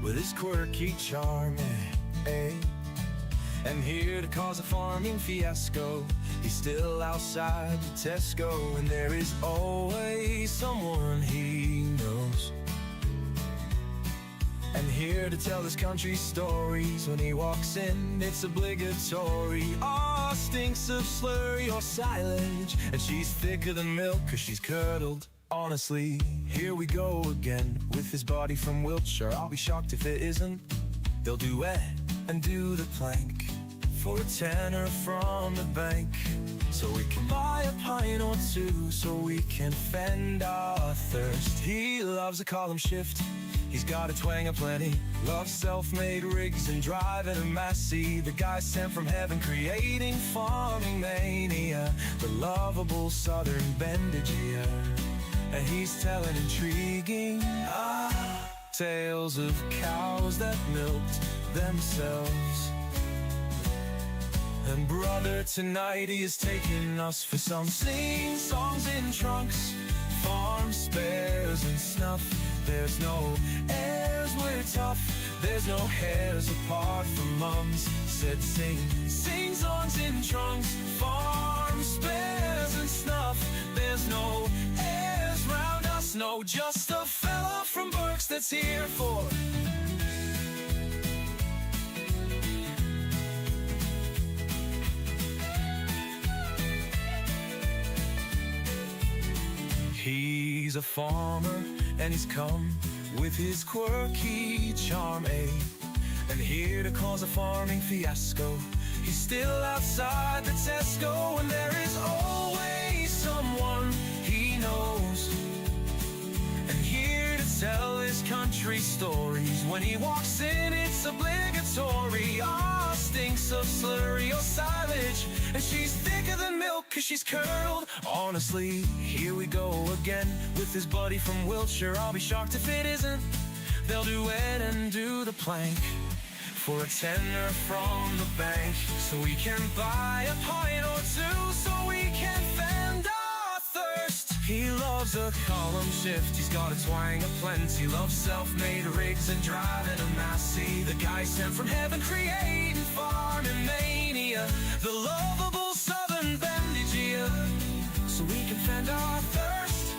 with his quirky charm, and here to cause a farming fiasco. He's still outside the Tesco, and there is always someone he knows. And here to tell his country stories. When he walks in, it's obligatory. Aw, stinks of slurry or silage, and she's thicker than milk 'cause she's curdled. Honestly, here we go again with his body from Wiltshire. I'll be shocked if it isn't. They'll duet and do the plank for a tenner from the bank, so we can buy a pint or two, so we can fend our thirst. He loves a column shift, he's got a twang aplenty. Loves self-made rigs and driving a Massey. The guy sent from heaven, creating farming mania. The lovable southern Bendigeer, and he's telling intriguing tales of cows that milked themselves. And brother, tonight he is taking us for some sing-songs in trunks, farm spares and snuff. There's no airs, we're tough. There's no hairs apart from mums. Said sing-songs in trunks, farm spares and snuff. There's no airs round us, no, just a fella from Berks that's here for He's a farmer, and he's come with his quirky charm, and here to cause a farming fiasco. He's still outside the Tesco, and there is always someone he knows. And here to tell his country stories. When he walks in, it's obligatory. Ah, stinks of slurry or silage, and she's thicker than milk 'cause she's curdled. Honestly, here we go again with his buddy from Wiltshire. I'll be shocked if it isn't. They'll duet and do the plank for a tenner from the bank, so we can buy a pint or two, so we can fend our thirst. He loves a column shift, he's got a twang aplenty. Loves self-made rigs and driving a Massey. The guy sent from heaven, creating farming mania. The lovable southern Bendigeer, so we can fend our thirst.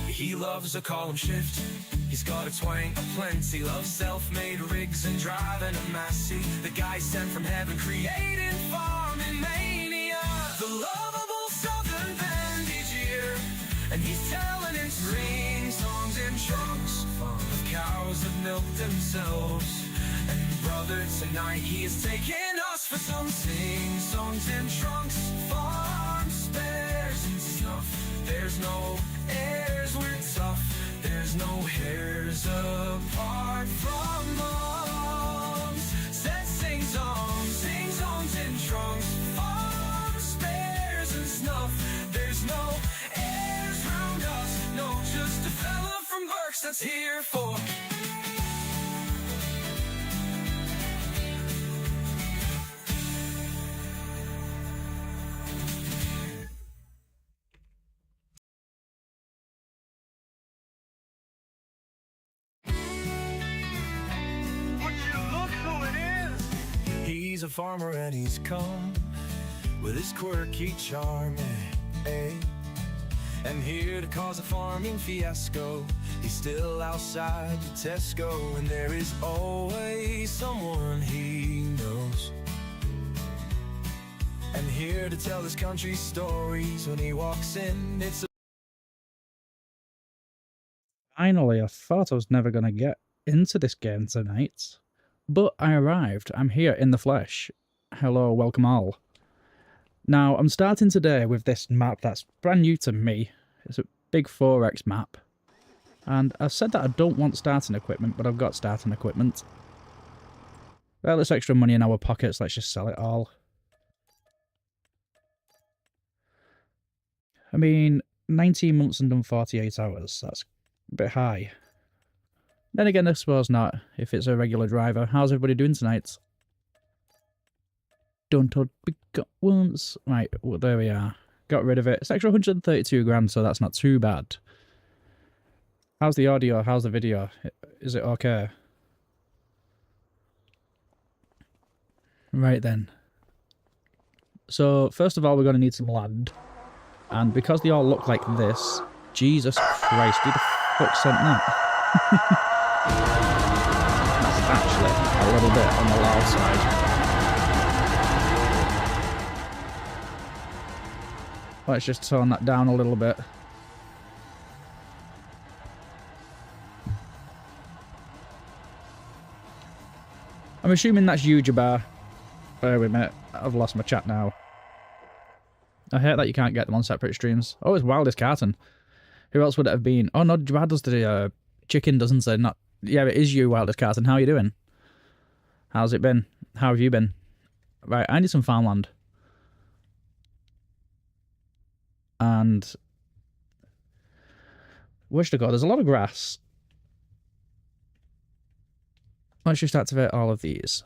He loves a column shift, he's got a twang aplenty. Loves self-made rigs and driving a Massey. The guy sent from heaven, creating farming mania. The lovable southern Bendigeer, and he's telling in sing-songs in trunks of cows that milk themselves. And brother, tonight he is taking us for some sing-songs in trunks, farm spares and snuff. There's no airs, we're tough. There's no hairs apart from mums. Said sing-songs in trunks, farm spares and snuff. There's no airs round us, no, just a fella from Berks that's here for He's a farmer, and he's come with his quirky charm, and here to cause a farming fiasco. He's still outside the Tesco, and there is always someone he knows. And here to tell his country stories. When he walks in, it's Finally, I thought I was never going to get into this game tonight, but I arrived. I'm here in the flesh. Hello, welcome all. Now, I'm starting today with this map that's brand new to me. It's a big 4x map. And I said that I don't want starting equipment, but I've got starting equipment. Well, it's extra money in our pockets, let's just sell it all. I mean, 19 months and done 48 hours, that's a bit high. Then again, I suppose not, if it's a regular driver. How's everybody doing tonight? Done told we got once. Right, well, there we are. Got rid of it. It's extra 132 grand, so that's not too bad. How's the audio? How's the video? Is it okay? Right then. So, first of all, we're going to need some land. And because they all look like this... Jesus Christ, who the fuck sent that? That's actually a little bit on the loud side. Let's just tone that down a little bit. I'm assuming that's you, Jabbar. Bear with me. I've lost my chat now. I hate that you can't get them on separate streams. Oh, it's Wildest Carton. Who else would it have been? Oh no, Jabbar does the chicken, doesn't it? Not. Yeah, it is you, Wildest Carton. How are you doing? How's it been? How have you been? Right, I need some farmland. And where should I go? There's a lot of grass. Let's just activate all of these.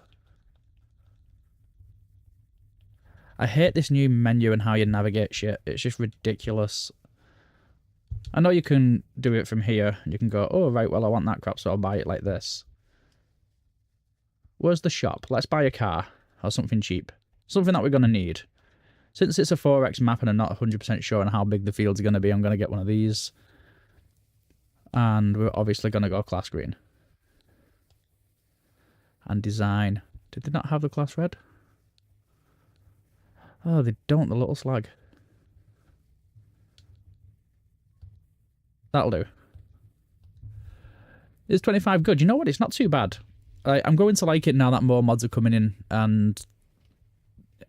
I hate this new menu and how you navigate shit. It's just ridiculous. I know you can do it from here. You can go, oh, right, well, I want that crop, so I'll buy it like this. Where's the shop? Let's buy a car or something cheap. Something that we're going to need. Since it's a 4x map and I'm not 100% sure on how big the fields are going to be, I'm going to get one of these. And we're obviously going to go class green. And design. Did they not have the class red? Oh, they don't, the little slag. That'll do. Is 25 good? You know what? It's not too bad. I'm going to like it now that more mods are coming in, and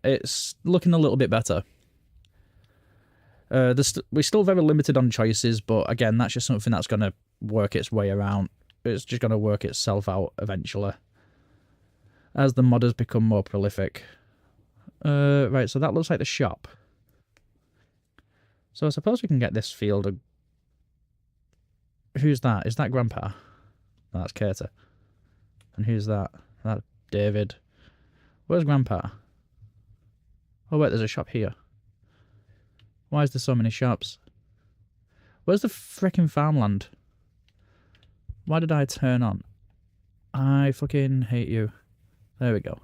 it's looking a little bit better. We're still very limited on choices, but again, that's just something that's going to work its way around. It's just going to work itself out eventually. As the modders become more prolific. Right, so that looks like the shop. So I suppose we can get this field. Who's that? Is that Grandpa? No, that's Cater. And who's that? That's David. Where's Grandpa? Oh wait, there's a shop here. Why is there so many shops? Where's the frickin' farmland? Why did I turn on? I fucking hate you. There we go.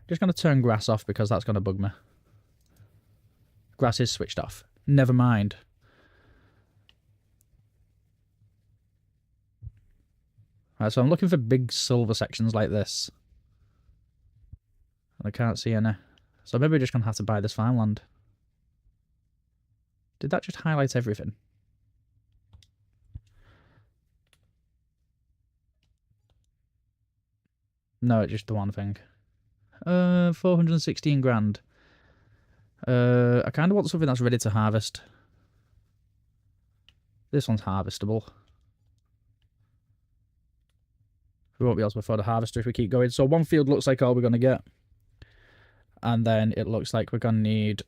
Just going to turn grass off because that's going to bug me. Grass is switched off. Never mind. Right, so I'm looking for big silver sections like this. And I can't see any. So maybe we're just going to have to buy this farmland. Did that just highlight everything? No, it's just the one thing. 416 grand. I kind of want something that's ready to harvest. This one's harvestable. We won't be able to afford a harvester if we keep going. So one field looks like all we're going to get. And then it looks like we're going to need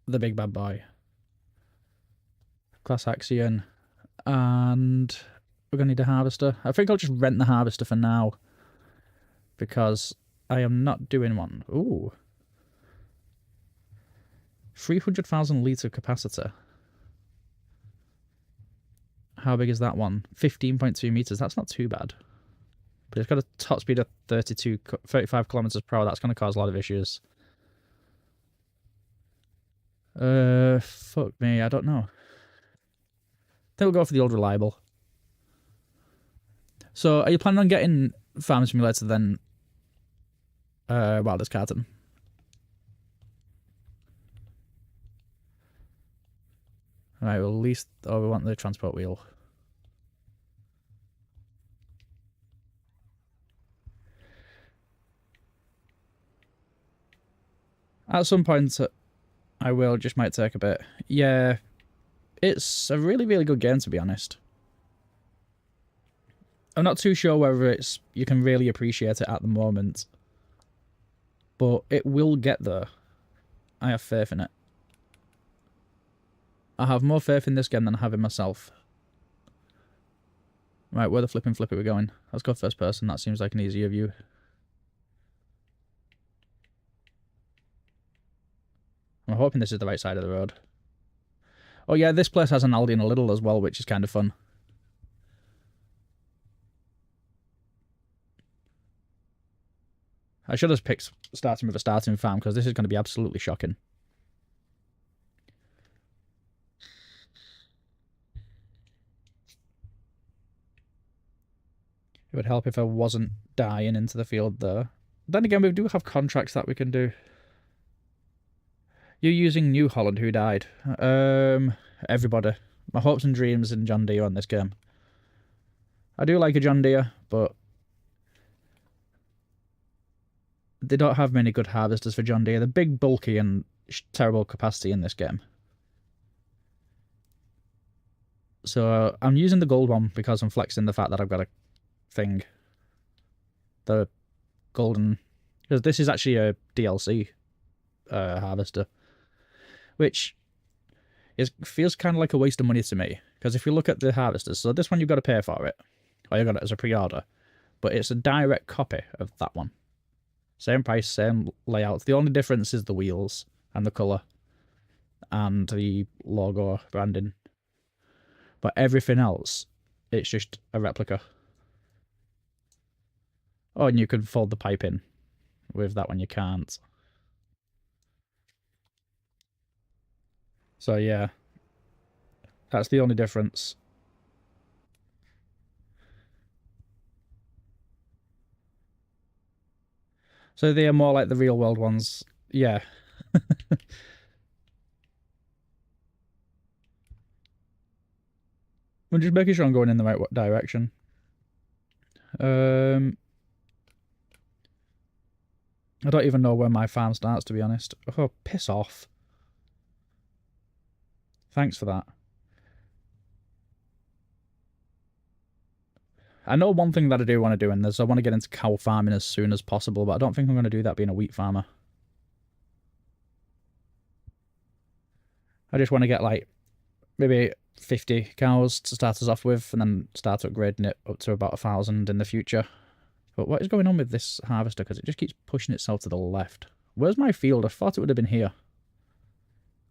the big bad boy. Class Axion. And we're going to need a harvester. I think I'll just rent the harvester for now. Because I am not doing one. Ooh. 300,000 litre capacity. How big is that one? 15.2 meters. That's not too bad. But it's got a top speed of 35 kilometers per hour. That's going to cause a lot of issues. Fuck me. I don't know. I think we'll go for the old reliable. So, are you planning on getting Farming Simulator then? Wildest Carton. Right, well, at least... Oh, we want the transport wheel. At some point, I will. Just might take a bit. Yeah, it's a really, really good game, to be honest. I'm not too sure whether it's you can really appreciate it at the moment. But it will get there. I have faith in it. I have more faith in this game than I have in myself. Right, where the flipping flip are we going? Let's go first person. That seems like an easier view. I'm hoping this is the right side of the road. Oh yeah, this place has an Aldi and a Lidl as well, which is kind of fun. I should have picked starting with a starting farm because this is going to be absolutely shocking. It would help if I wasn't dying into the field there. Then again, we do have contracts that we can do. You're using New Holland, who died? Everybody. My hopes and dreams in John Deere on this game. I do like a John Deere, but they don't have many good harvesters for John Deere. They're big, bulky, and terrible capacity in this game. So I'm using the gold one because I'm flexing the fact that I've got a thing. The golden... Because this is actually a DLC harvester. Which feels kind of like a waste of money to me. Because if you look at the harvesters, so this one you've got to pay for it. Or you've got it as a pre-order. But it's a direct copy of that one. Same price, same layout. The only difference is the wheels and the colour. And the logo branding. But everything else, it's just a replica. Oh, and you can fold the pipe in. With that one you can't. So yeah, that's the only difference. So they are more like the real world ones. Yeah. I'm just making sure I'm going in the right direction. I don't even know where my farm starts, to be honest. Oh, piss off. Thanks for that. I know one thing that I do want to do, and I want to get into cow farming as soon as possible, but I don't think I'm going to do that being a wheat farmer. I just want to get, like, maybe 50 cows to start us off with, and then start upgrading it up to about 1,000 in the future. But what is going on with this harvester? Because it just keeps pushing itself to the left. Where's my field? I thought it would have been here.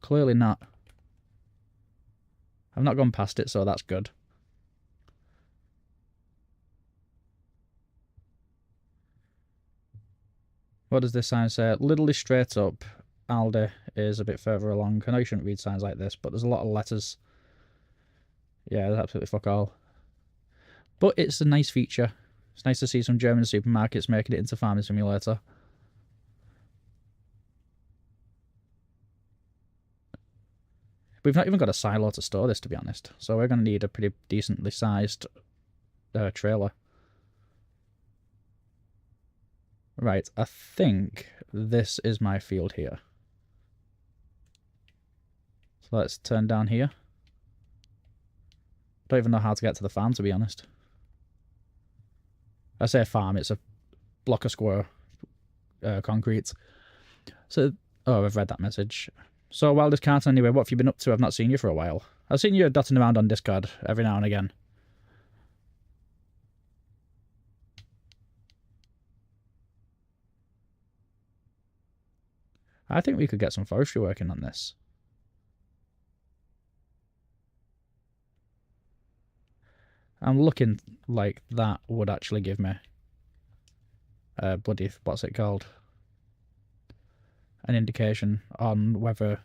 Clearly not. I've not gone past it, so that's good. What does this sign say? Lidl is straight up. Aldi is a bit further along. I know you shouldn't read signs like this, but there's a lot of letters. Yeah, there's absolutely fuck all. But it's a nice feature. It's nice to see some German supermarkets making it into Farming Simulator. We've not even got a silo to store this, to be honest. So we're going to need a pretty decently sized trailer. Right, I think this is my field here. So let's turn down here. Don't even know how to get to the farm, to be honest. I say farm, it's a block of square concrete. So, oh, I've read that message. So, Wildest Carton, anyway, what have you been up to? I've not seen you for a while. I've seen you dotting around on Discord every now and again. I think we could get some forestry working on this. I'm looking like that would actually give me bloody, what's it called? An indication on whether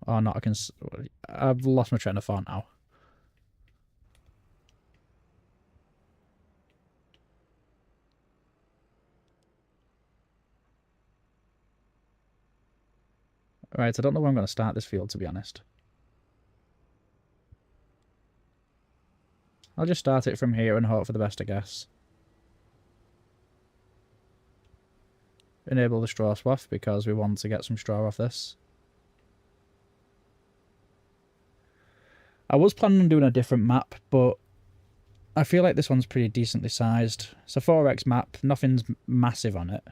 or not I can... I've lost my train of thought now. Right, I don't know where I'm going to start this field, to be honest. I'll just start it from here and hope for the best, I guess. Enable the straw swath because we want to get some straw off this. I was planning on doing a different map, but I feel like this one's pretty decently sized. It's a 4x map, nothing's massive on it.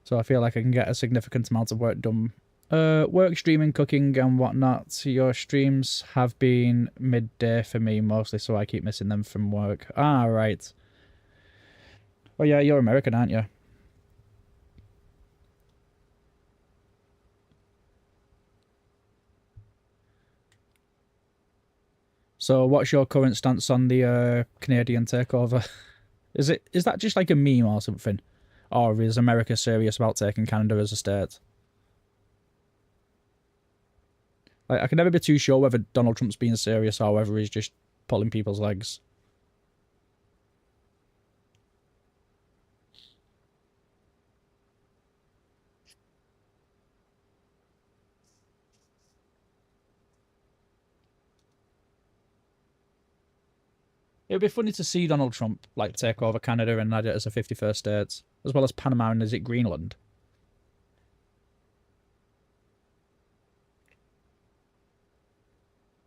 So I feel like I can get a significant amount of work done. Work, streaming, cooking and whatnot. Your streams have been midday for me mostly, so I keep missing them from work. Ah, right. Oh yeah, you're American, aren't you? So what's your current stance on the Canadian takeover? Is that just like a meme or something? Or is America serious about taking Canada as a state? Like, I can never be too sure whether Donald Trump's being serious or whether he's just pulling people's legs. It would be funny to see Donald Trump like take over Canada and add it as a 51st state, as well as Panama and is it Greenland?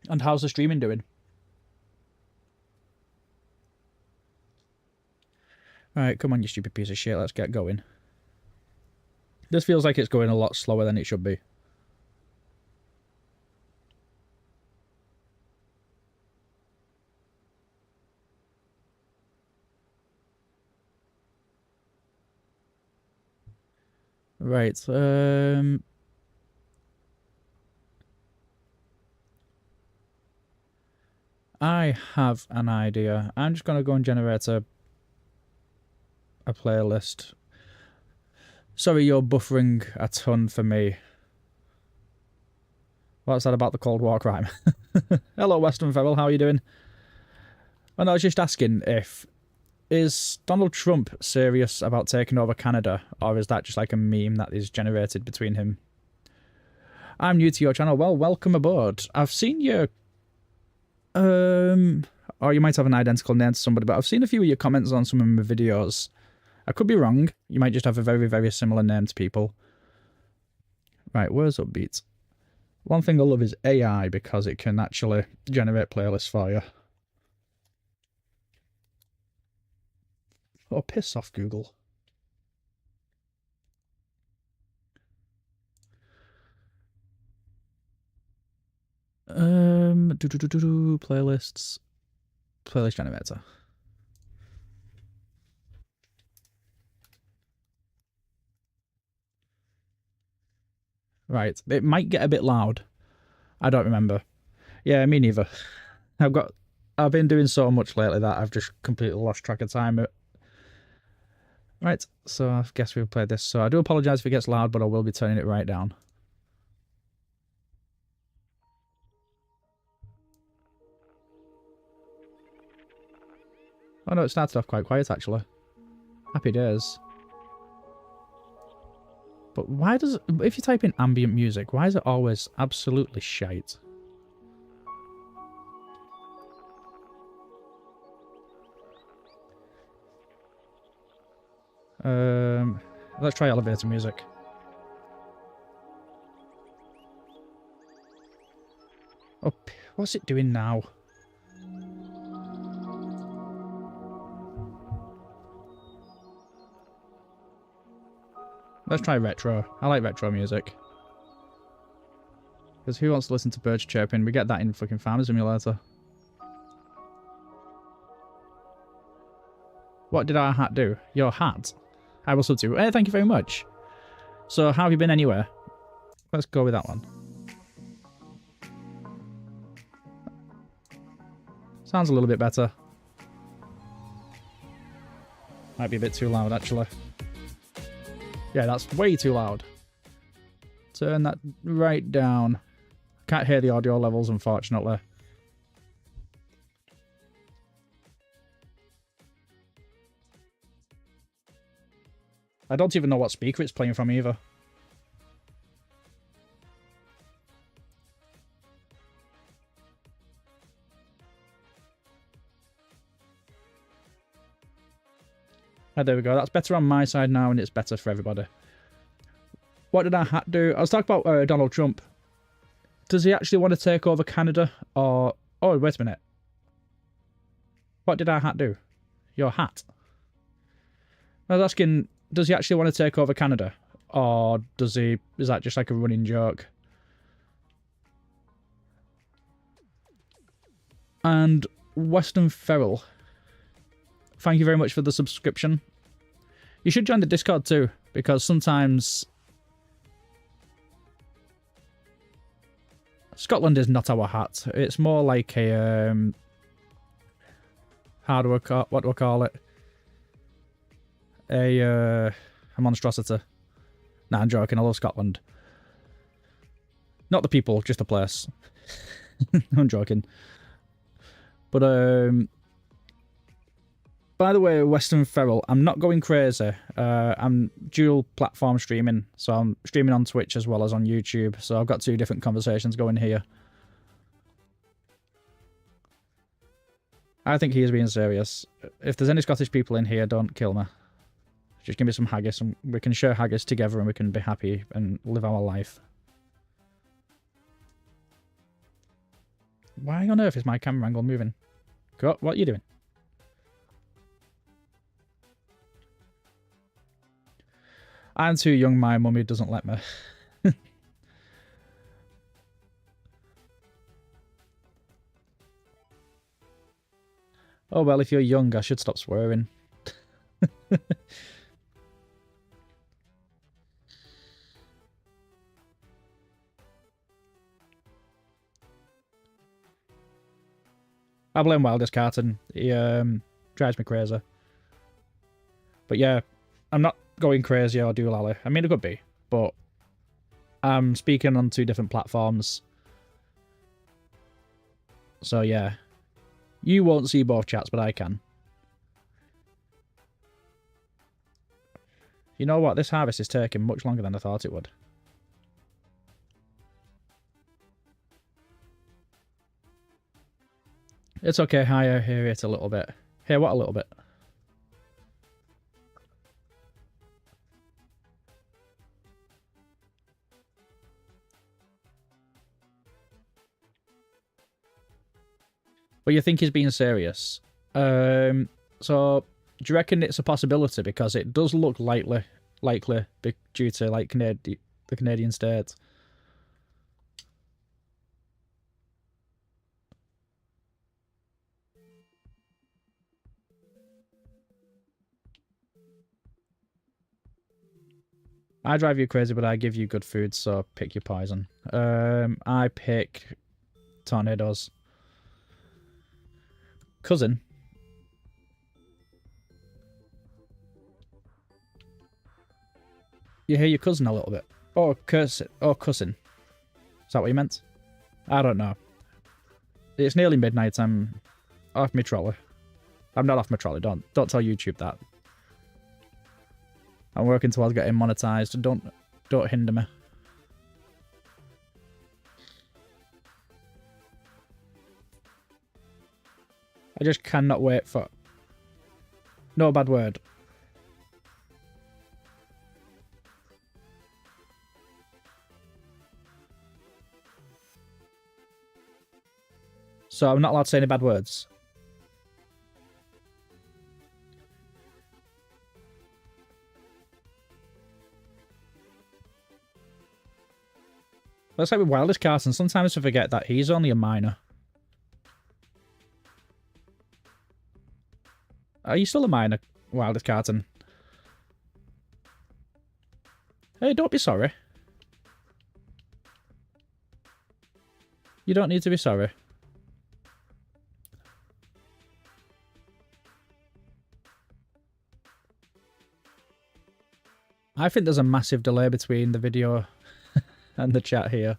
And how's the streaming doing? Right, come on, you stupid piece of shit. Let's get going. This feels like it's going a lot slower than it should be. Right, I have an idea. I'm just going to go and generate a playlist. Sorry, you're buffering a ton for me. What's that about the Cold War crime? Hello, Western Feral, how are you doing? And I was just asking if... Is Donald Trump serious about taking over Canada, or is that just like a meme that is generated between him? I'm new to your channel. Well, welcome aboard. I've seen your... or you might have an identical name to somebody, but I've seen a few of your comments on some of my videos. I could be wrong. You might just have a very, very similar name to people. Right, where's Upbeat? One thing I love is AI, because it can actually generate playlists for you. Oh, piss off, Google. Playlists. Playlist generator. Right, it might get a bit loud. I don't remember. Yeah, me neither. I've been doing so much lately that I've just completely lost track of time. Right, so I guess we've played this. So I do apologise if it gets loud, but I will be turning it right down. Oh no, it started off quite quiet actually. Happy days. But why does... If you type in ambient music, why is it always absolutely shite? Let's try elevator music. Oh, what's it doing now? Let's try retro. I like retro music. Because who wants to listen to birds chirping? We get that in fucking Farming Simulator. What did our hat do? Your hat? I will sub to you. Hey, thank you very much. So, how have you been anywhere? Let's go with that one. Sounds a little bit better. Might be a bit too loud, actually. Yeah, that's way too loud. Turn that right down. Can't hear the audio levels, unfortunately. I don't even know what speaker it's playing from either. Oh, there we go. That's better on my side now, and it's better for everybody. What did our hat do? I was talking about Donald Trump. Does he actually want to take over Canada, or... Oh, wait a minute. What did our hat do? Your hat? I was asking, does he actually want to take over Canada? Or does he... Is that just like a running joke? And Western Feral, thank you very much for the subscription. You should join the Discord too, because sometimes... Scotland is not our hat. It's more like a... what do I call it? A... a monstrosity. Nah, I'm joking. I love Scotland. Not the people, just the place. I'm joking. But, by the way, Western Feral, I'm not going crazy. I'm dual platform streaming. So I'm streaming on Twitch as well as on YouTube. So I've got 2 different conversations going here. I think he is being serious. If there's any Scottish people in here, don't kill me. Just give me some haggis and we can share haggis together and we can be happy and live our life. Why on earth is my camera angle moving? What are you doing? I'm too young, my mummy doesn't let me. Oh well, if you're young, I should stop swearing. I blame Wildest Carton. He drives me crazy. But yeah, I'm not going crazy or doolally. I mean, it could be, but I'm speaking on 2 different platforms. So yeah, you won't see both chats, but I can. You know what? This harvest is taking much longer than I thought it would. It's okay, I hear it a little bit. Hey, what a little bit? But you think he's being serious? So, do you reckon it's a possibility? Because it does look likely due to like the Canadian states. I drive you crazy, but I give you good food, so pick your poison. I pick tornadoes. Cousin. You hear your cousin a little bit. Oh, curse it. Oh, cousin. Is that what you meant? I don't know. It's nearly midnight. I'm off my trolley. I'm not off my trolley. Don't tell YouTube that. I'm working towards getting monetized. Don't hinder me. I just cannot wait for... No bad word. So I'm not allowed to say any bad words. Let's like with Wildest Carson. Sometimes I forget that he's only a minor. Are you still a minor, Wildest Carton? Hey, don't be sorry. You don't need to be sorry. I think there's a massive delay between the video and the chat here.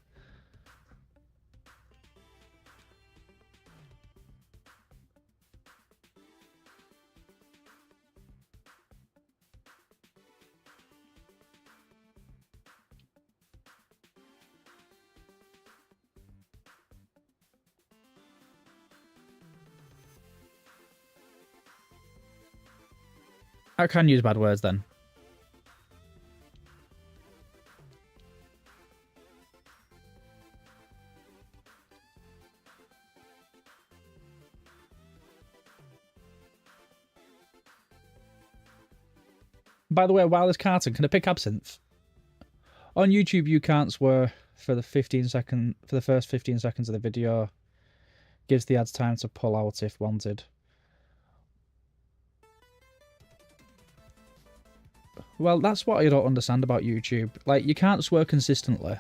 I can use bad words then. By the way, Wildest Carton, can I pick absinthe? On YouTube, you can't swear for the first 15 seconds of the video. Gives the ads time to pull out if wanted. Well, that's what I don't understand about YouTube. Like, you can't swear consistently.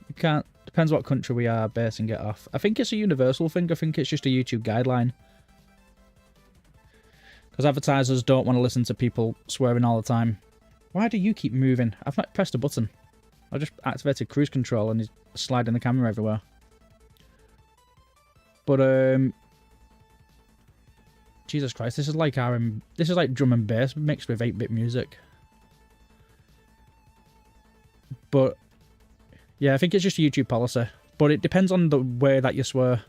You can't... Depends what country we are basing it off. I think it's a universal thing. I think it's just a YouTube guideline. Because advertisers don't want to listen to people swearing all the time. Why do you keep moving? I've not pressed a button. I just activated cruise control and he's sliding the camera everywhere. But, Jesus Christ, this is like this is like drum and bass mixed with 8-bit music. But, yeah, I think it's just a YouTube policy. But it depends on the way that you swear.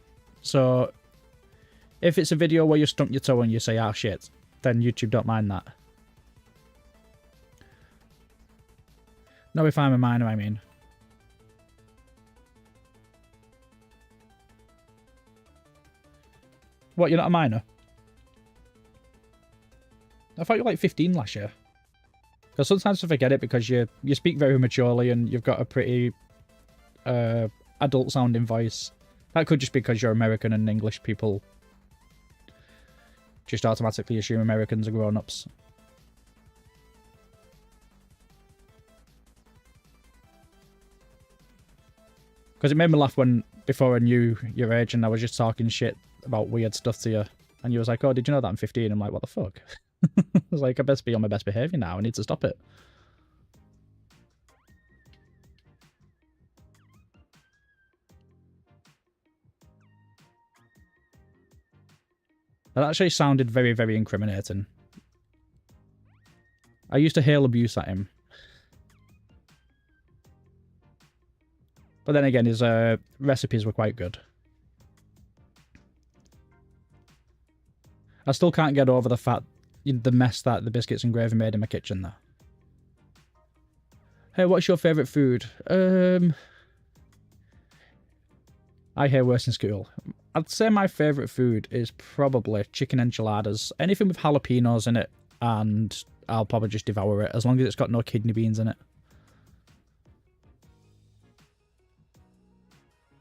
So, if it's a video where you stump your toe and you say, ah, shit, then YouTube don't mind that. No, if I'm a minor, I mean. What, you're not a minor? I thought you were like 15 last year. Because sometimes I forget it because you speak very maturely and you've got a pretty adult-sounding voice. That could just be because you're American and English people just automatically assume Americans are grown-ups. Because it made me laugh when, before I knew your age and I was just talking shit about weird stuff to you. And you was like, oh, did you know that I'm 15? I'm like, what the fuck? I was like, I best be on my best behaviour now. I need to stop it. That actually sounded very, very incriminating. I used to hail abuse at him. But then again, his recipes were quite good. I still can't get over the mess that the biscuits and gravy made in my kitchen there. Hey, what's your favourite food? I hear worse in school. I'd say my favourite food is probably chicken enchiladas. Anything with jalapenos in it, and I'll probably just devour it, as long as it's got no kidney beans in it.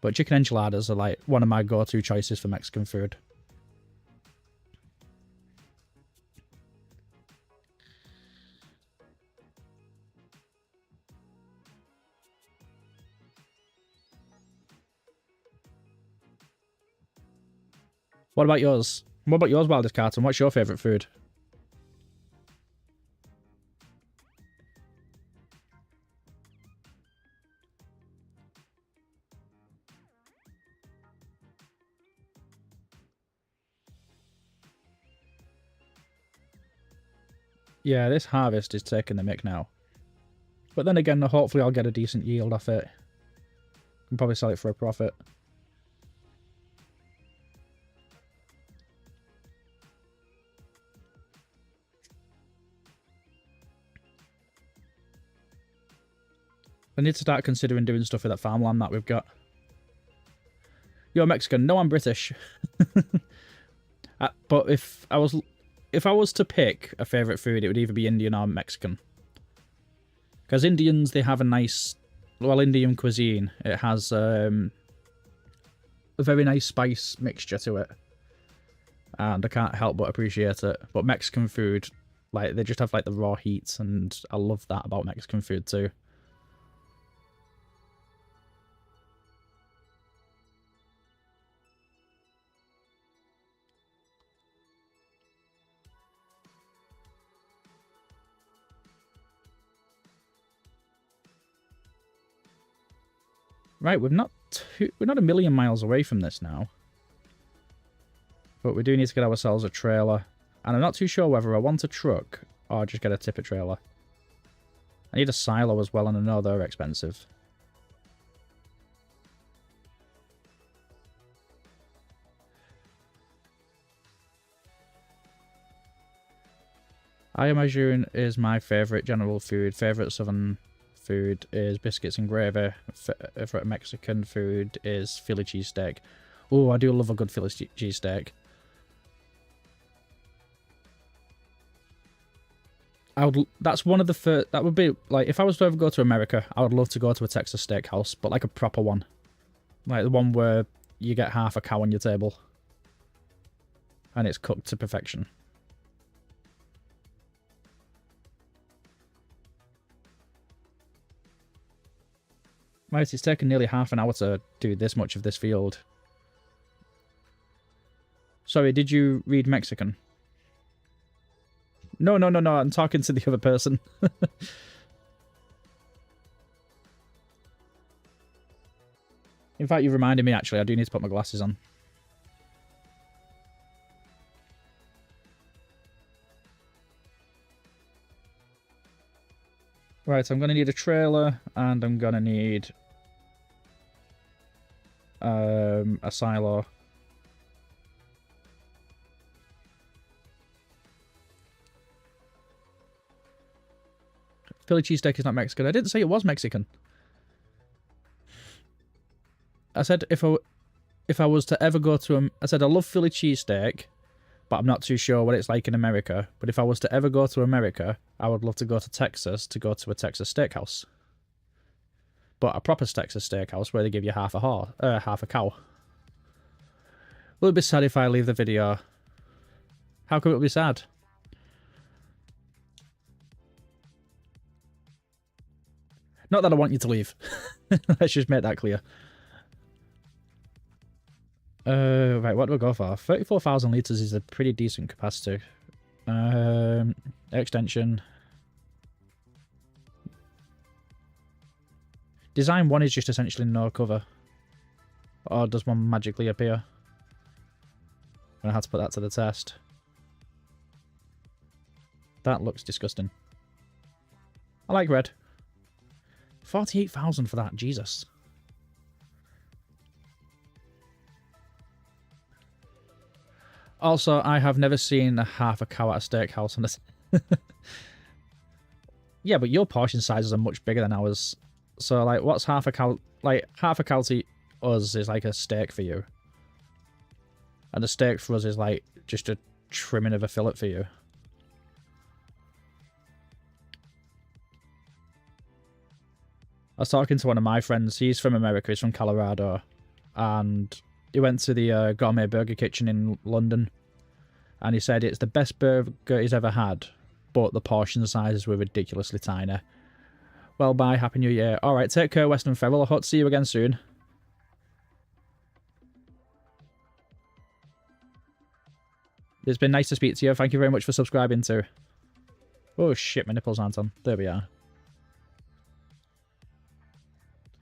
But chicken enchiladas are like one of my go-to choices for Mexican food. What about yours? What about yours, Wildest Carton? What's your favourite food? Yeah, this harvest is taking the mick now. But then again, hopefully I'll get a decent yield off it. Can probably sell it for a profit. I need to start considering doing stuff with that farmland that we've got. You're Mexican. No, I'm British. But if I was to pick a favourite food, it would either be Indian or Mexican. Because Indians, they have a nice... Well, Indian cuisine, it has a very nice spice mixture to it. And I can't help but appreciate it. But Mexican food, like, they just have, like, the raw heat, and I love that about Mexican food, too. Right, we're not a million miles away from this now. But we do need to get ourselves a trailer. And I'm not too sure whether I want a truck or just get a tipper trailer. I need a silo as well, and I know they're expensive. I imagine is my favourite general food. Favourite southern food is biscuits and gravy. Favorite Mexican food is Philly cheesesteak. Oh, I do love a good Philly cheesesteak. That's one of the first. That would be like if I was to ever go to America, I would love to go to a Texas steakhouse, but like a proper one, like the one where you get half a cow on your table, and it's cooked to perfection. Right, it's taken nearly half an hour to do this much of this field. Sorry, did you read Mexican? No, no, no, no. I'm talking to the other person. In fact, you reminded me, actually. I do need to put my glasses on. Right, I'm going to need a trailer, and I'm going to need a silo. Philly cheesesteak is not Mexican. I didn't say it was Mexican. I said if I was to ever go to I said I love Philly cheesesteak, but I'm not too sure what it's like in America. But if I was to ever go to America, I would love to go to Texas to go to a Texas steakhouse. But a proper Texas steakhouse where they give you half a cow. Will it be sad if I leave the video? How come it will be sad? Not that I want you to leave. Let's just make that clear. Right, what do I go for? 34,000 litres is a pretty decent capacity. Extension. Design 1 is just essentially no cover. Or does one magically appear? I'm gonna have to put that to the test. That looks disgusting. I like red. 48,000 for that, Jesus. Also, I have never seen half a cow at a steakhouse on this. Yeah, but your portion sizes are much bigger than ours. So, like, what's half a cow? Like, half a cow to us is like a steak for you. And a steak for us is like just a trimming of a fillet for you. I was talking to one of my friends. He's from America. He's from Colorado. And he went to the Gourmet Burger Kitchen in London. And he said it's the best burger he's ever had. But the portion sizes were ridiculously tiny. Well, bye. Happy New Year. Alright, take care, Weston Ferrell. I hope to see you again soon. It's been nice to speak to you. Thank you very much for subscribing too. Oh shit, my nipples aren't on. There we are.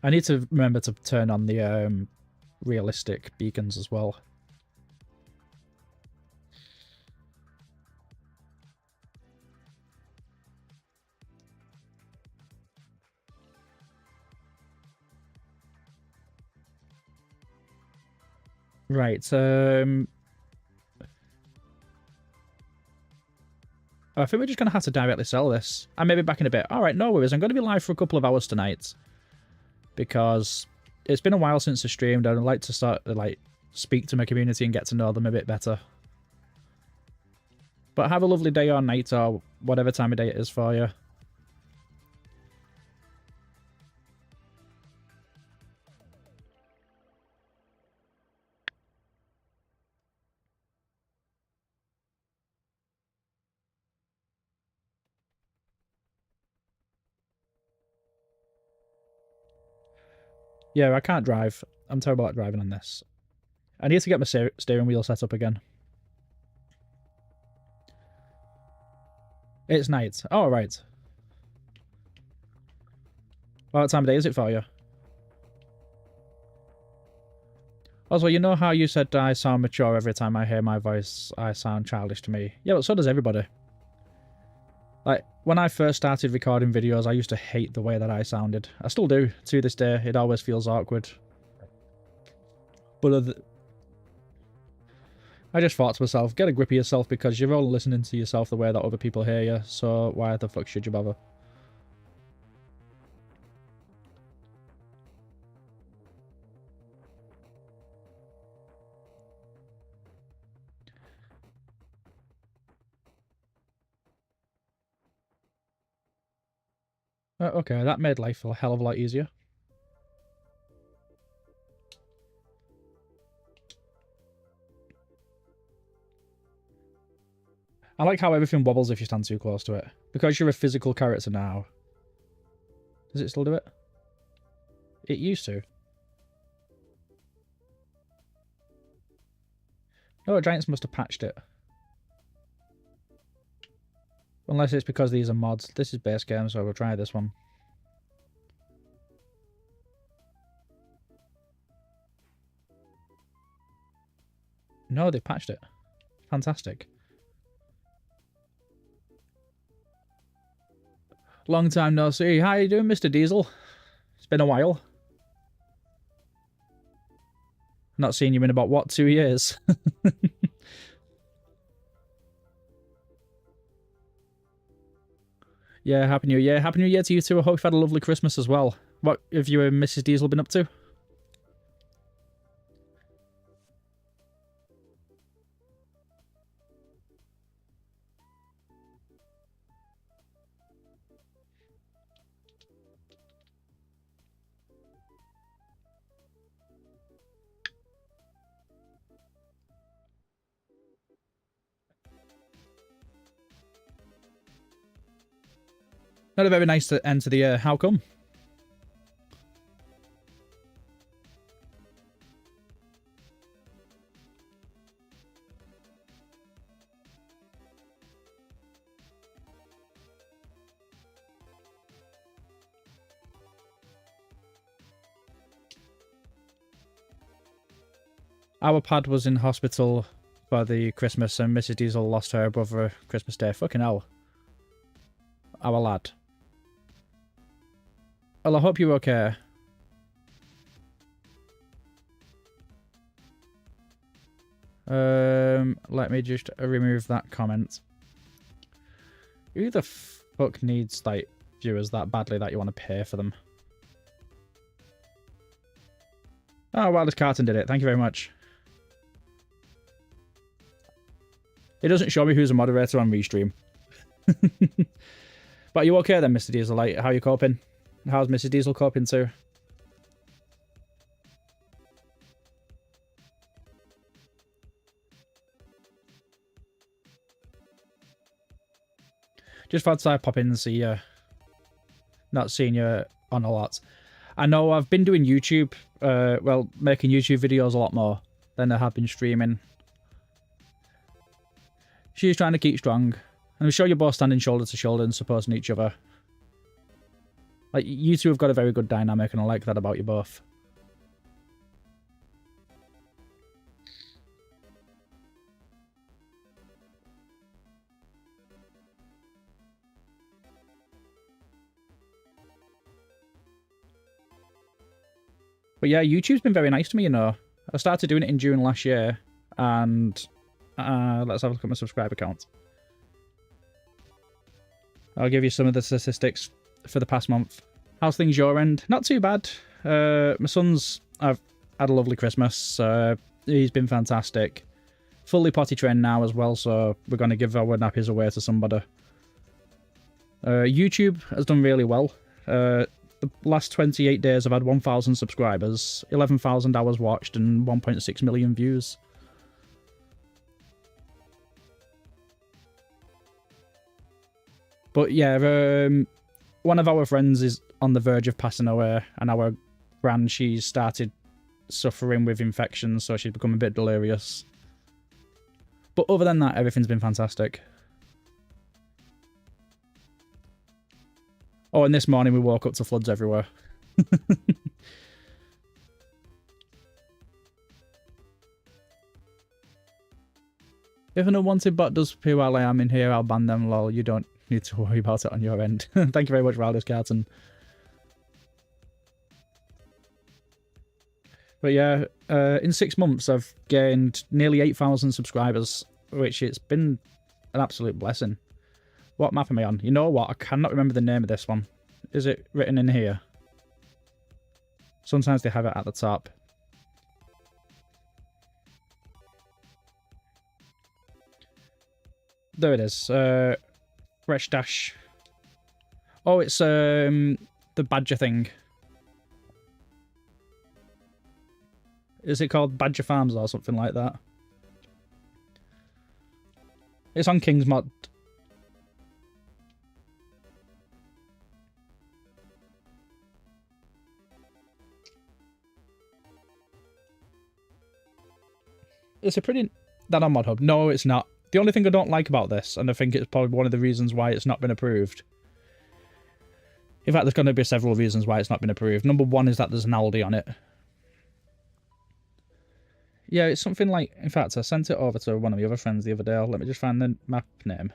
I need to remember to turn on the realistic beacons as well. Right, I think we're just going to have to directly sell this. I may be back in a bit. Alright, no worries. I'm going to be live for a couple of hours tonight. Because it's been a while since I streamed. I'd like to start to, like, speak to my community and get to know them a bit better. But have a lovely day or night or whatever time of day it is for you. Yeah, I can't drive. I'm terrible at driving on this. I need to get my steering wheel set up again. It's night. Oh, right. What time of day is it for you? Also, you know how you said I sound mature every time I hear my voice? I sound childish to me. Yeah, but so does everybody. Like, when I first started recording videos, I used to hate the way that I sounded. I still do, to this day. It always feels awkward. But I just thought to myself, get a grip of yourself because you're only listening to yourself the way that other people hear you, so why the fuck should you bother? Okay, that made life a hell of a lot easier. I like how everything wobbles if you stand too close to it. Because you're a physical character now. Does it still do it? It used to. Oh, Giants must have patched it. Unless it's because these are mods. This is base game, so we'll try this one. No, they patched it. Fantastic. Long time no see. How you doing, Mr. Diesel? It's been a while. Not seen you in about, what, 2 years? Yeah, Happy New Year. Happy New Year to you too. I hope you've had a lovely Christmas as well. What have you and Mrs. Diesel been up to? Not a very nice end to the year. How come? Our pad was in hospital for the Christmas and Mrs. Diesel lost her brother Christmas Day. Fucking hell. Our lad. Well, I hope you're okay. Let me just remove that comment. Who the fuck needs, like, viewers that badly that you want to pay for them? Oh, Wildest Carton did it. Thank you very much. It doesn't show me who's a moderator on Restream. But are you okay then, Mr. Diesel? Like, how are you coping? How's Mrs. Diesel coping too? Just thought I'd pop in and see you. Not seeing you on a lot. I know I've been doing YouTube, well, making YouTube videos a lot more than I have been streaming. She's trying to keep strong. And I'm sure you're both standing shoulder to shoulder and supporting each other. Like, you two have got a very good dynamic, and I like that about you both. But yeah, YouTube's been very nice to me, you know. I started doing it in June last year, and let's have a look at my subscriber count. I'll give you some of the statistics for the past month. How's things your end? Not too bad. My son's... I've had a lovely Christmas. He's been fantastic. Fully potty trained now as well, so we're going to give our nappies away to somebody. YouTube has done really well. The last 28 days I've had 1,000 subscribers, 11,000 hours watched, and 1.6 million views. But yeah, one of our friends is on the verge of passing away, and our gran, she's started suffering with infections, so she's become a bit delirious. But other than that, everything's been fantastic. Oh, and this morning we woke up to floods everywhere. If an unwanted bot does appear while I am in here, I'll ban them, lol. You don't need to worry about it on your end. Thank you very much, Wildest Carton. But yeah, in 6 months I've gained nearly 8,000 subscribers, which it's been an absolute blessing. What map am I on? You know what? I cannot remember the name of this one. Is it written in here? Sometimes they have it at the top. There it is. Fresh Dash. Oh, it's the Badger thing. Is it called Badger Farms or something like that? It's on King's Mod. It's a pretty... That on Mod Hub. No, it's not. The only thing I don't like about this, and I think it's probably one of the reasons why it's not been approved. In fact, there's going to be several reasons why it's not been approved. Number one is that there's an Aldi on it. Yeah, it's something like... In fact, I sent it over to one of my other friends the other day. Let me just find the map name.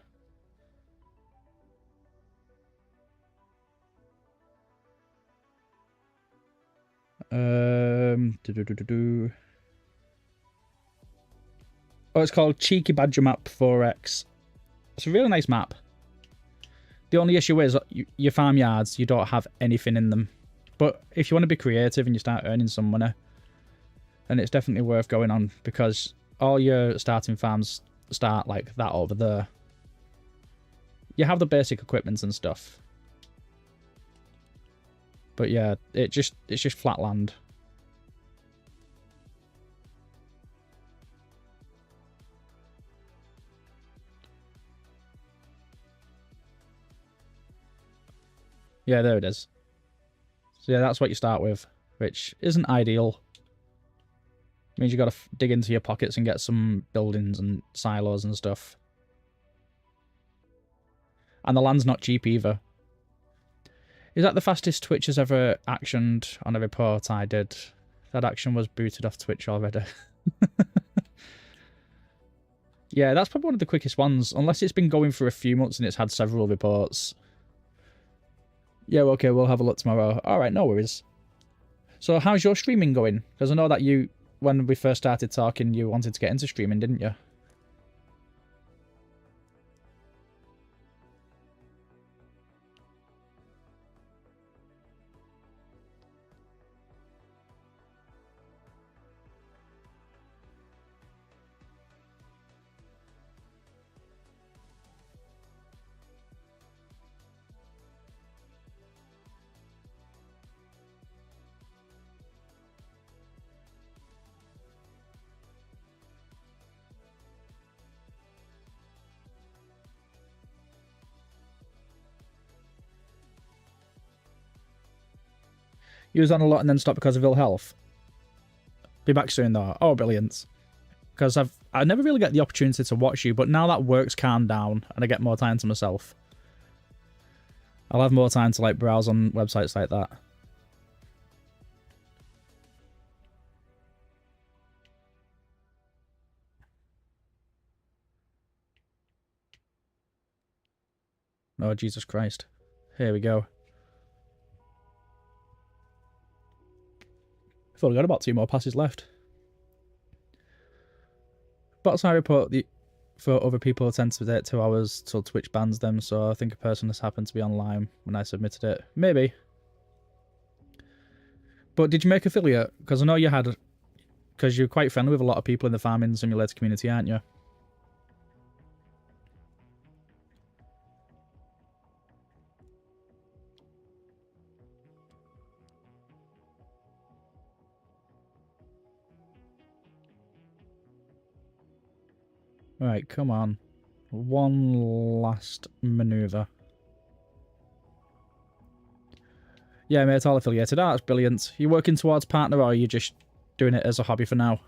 Oh, it's called Cheeky Badger Map 4X. It's a really nice map. The only issue is your farmyards, you don't have anything in them. But if you want to be creative and you start earning some money, then it's definitely worth going on, because all your starting farms start like that over there. You have the basic equipment and stuff. But yeah, it's just flat land. Yeah, there it is. So yeah, that's what you start with, which isn't ideal. It means you got to dig into your pockets and get some buildings and silos and stuff. And the land's not cheap either. Is that the fastest Twitch has ever actioned on a report I did? That action was booted off Twitch already. Yeah, that's probably one of the quickest ones, unless it's been going for a few months and it's had several reports. Yeah, okay, we'll have a look tomorrow. Alright, no worries. So how's your streaming going? Because I know that you, when we first started talking, you wanted to get into streaming, didn't you? You was on a lot and then stopped because of ill health. Be back soon though. Oh, brilliant. Because I never really get the opportunity to watch you, but now that work's calmed down and I get more time to myself, I'll have more time to like browse on websites like that. Oh, Jesus Christ. Here we go. I've only got about 2 more passes left. Bots I report for other people tend to take 2 hours till Twitch bans them, so I think a person has happened to be online when I submitted it. Maybe. But did you make affiliate? Because I know you had... Because you're quite friendly with a lot of people in the farming simulator community, aren't you? Right, come on. One last maneuver. Yeah, mate, all affiliated. Ah, that's brilliant. You working towards partner, or are you just doing it as a hobby for now?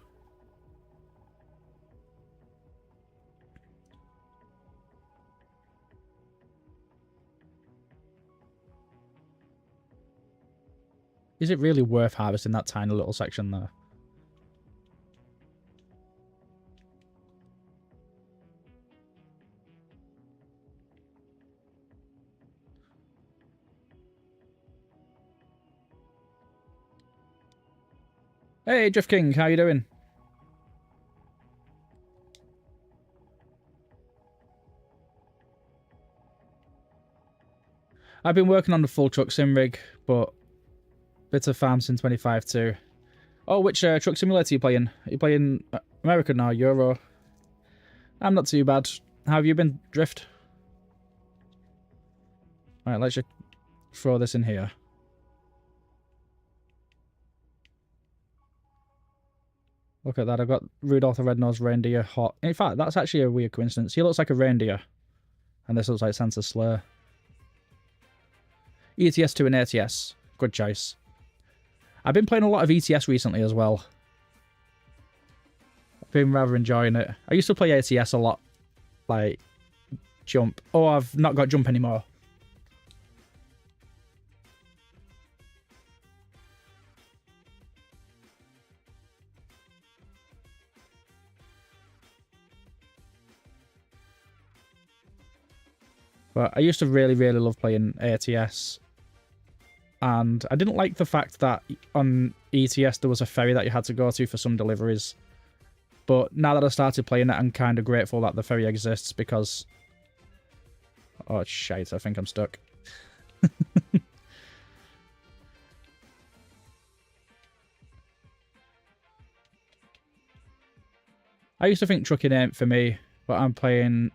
Is it really worth harvesting that tiny little section there? Hey, Drift King, how you doing? I've been working on the full truck sim rig, but bit of farm sim 25 too. Oh, which truck simulator are you playing? Are you playing American now, Euro? I'm not too bad. How have you been, Drift? Alright, let's just throw this in here. Look at that, I've got Rudolph the Red-Nosed Reindeer hot. In fact, that's actually a weird coincidence. He looks like a reindeer. And this looks like Santa's sleigh. ETS to an ATS. Good choice. I've been playing a lot of ETS recently as well. I've been rather enjoying it. I used to play ATS a lot like, jump. Oh, I've not got jump anymore. But I used to really, really love playing ATS. And I didn't like the fact that on ETS there was a ferry that you had to go to for some deliveries. But now that I started playing it, I'm kind of grateful that the ferry exists because... Oh, shite, I think I'm stuck. I used to think trucking ain't for me, but I'm playing...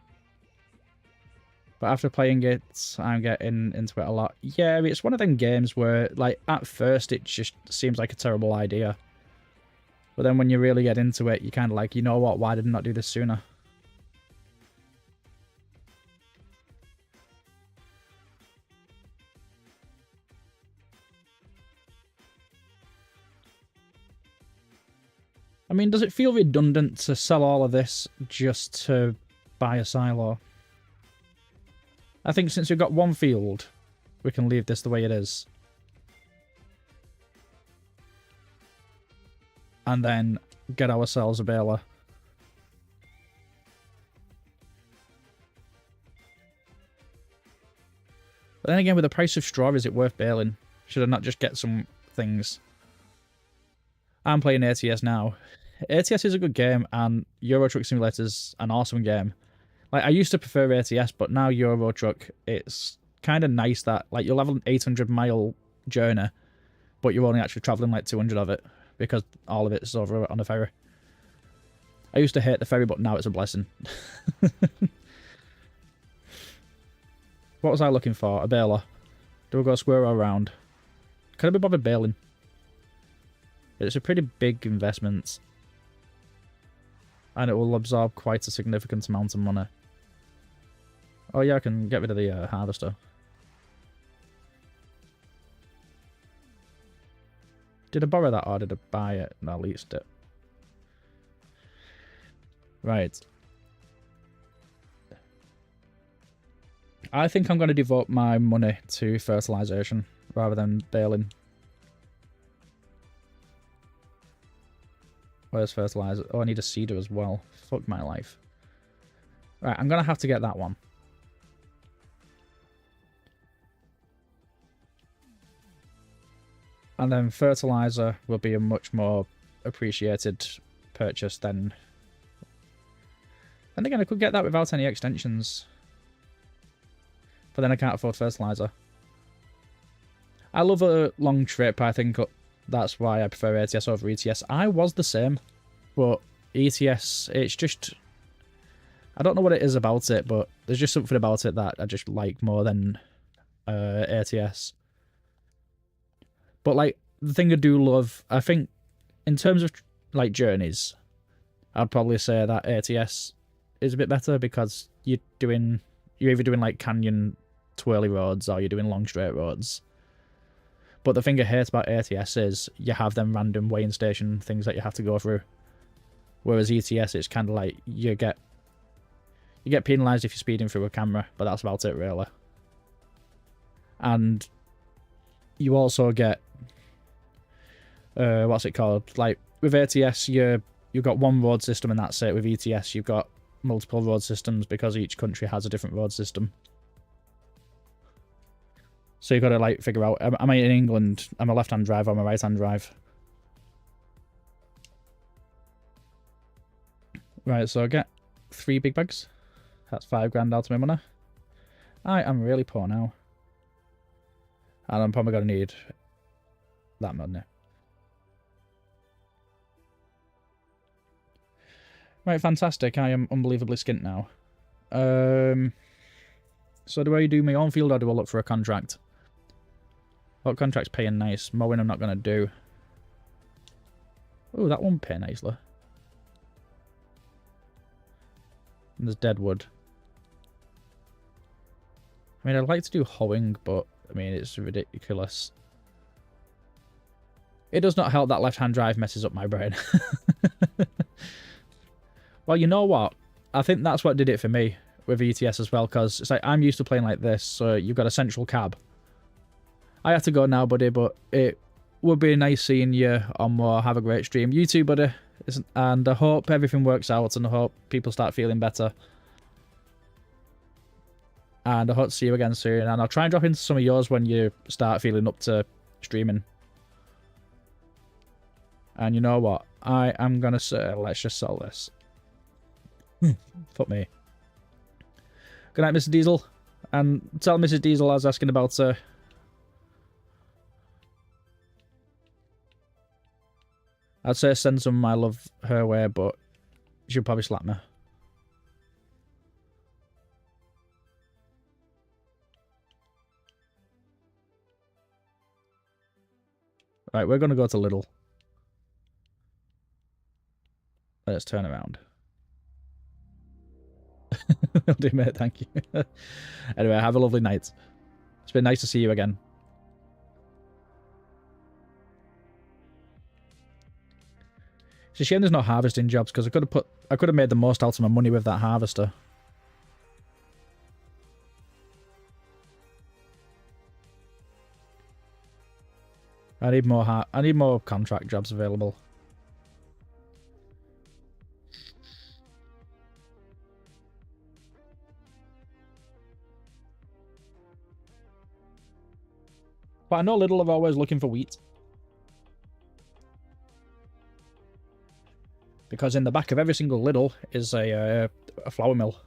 But after playing it, I'm getting into it a lot. Yeah, it's one of them games where, like, at first it just seems like a terrible idea. But then when you really get into it, you're kind of like, you know what, why did I not do this sooner? I mean, does it feel redundant to sell all of this just to buy a silo? I think since we've got one field, we can leave this the way it is. And then get ourselves a baler. But then again, with the price of straw, is it worth baling? Should I not just get some things? I'm playing ATS now. ATS is a good game, and Euro Truck Simulator's an awesome game. Like, I used to prefer ATS, but now Euro Truck, it's kind of nice that, like, you'll have an 800-mile journey, but you're only actually travelling, like, 200 of it, because all of it's over on a ferry. I used to hate the ferry, but now it's a blessing. What was I looking for? A baler. Do we go square or round? Could I be bothered baling? It's a pretty big investment. And it will absorb quite a significant amount of money. Oh yeah, I can get rid of the harvester. Did I borrow that or did I buy it? No, I leased it. Right. I think I'm going to devote my money to fertilization rather than baling. Where's fertilizer? Oh, I need a seeder as well. Fuck my life. Right, I'm going to have to get that one. And then fertilizer will be a much more appreciated purchase than... And again, I could get that without any extensions. But then I can't afford fertilizer. I love a long trip. I think that's why I prefer ATS over ETS. I was the same, but ETS, it's just... I don't know what it is about it, but there's just something about it that I just like more than ATS. But, like, the thing I do love, I think, in terms of, like, journeys, I'd probably say that ATS is a bit better because you're either doing, like, canyon twirly roads or you're doing long straight roads. But the thing I hate about ATS is you have them random weighing station things that you have to go through. Whereas ETS, it's kind of like you get penalised if you're speeding through a camera, but that's about it, really. And you also get... what's it called? Like, with ATS, you've got one road system and that's it. With ETS, you've got multiple road systems because each country has a different road system. So you've got to, like, figure out, am I in England? Am I left-hand drive or am I right-hand drive? Right, so I get 3 big bags. That's 5 grand out of my money. I am really poor now. And I'm probably going to need that money. Right, fantastic. I am unbelievably skint now. So do I do my own field or do I look for a contract? What contract's paying nice? Mowing I'm not going to do. Oh, that one pay nicely. And there's deadwood. I mean, I'd like to do hoeing, but, I mean, it's ridiculous. It does not help that left-hand drive messes up my brain. Well, you know what? I think that's what did it for me. with ETS as well, because it's like I'm used to playing like this, so you've got a central cab. I have to go now, buddy, but it would be nice seeing you on more. Have a great stream. You too, buddy. And I hope everything works out, and I hope people start feeling better. And I hope to see you again soon, and I'll try and drop into some of yours when you start feeling up to streaming. And you know what? I am going to say, let's just sell this. Fuck me. Good night, Mr. Diesel. And tell Mrs. Diesel I was asking about I'd say send some of my love her way, but she'll probably slap me. Right, we're going to go to Lidl. Let's turn around. Will do, mate, thank you. Anyway, have a lovely night. It's been nice to see you again. It's a shame there's no harvesting jobs, because I could have made the most out of my money with that harvester. I need more contract jobs available. But I know Lidl are always looking for wheat. Because in the back of every single Lidl is a flour mill.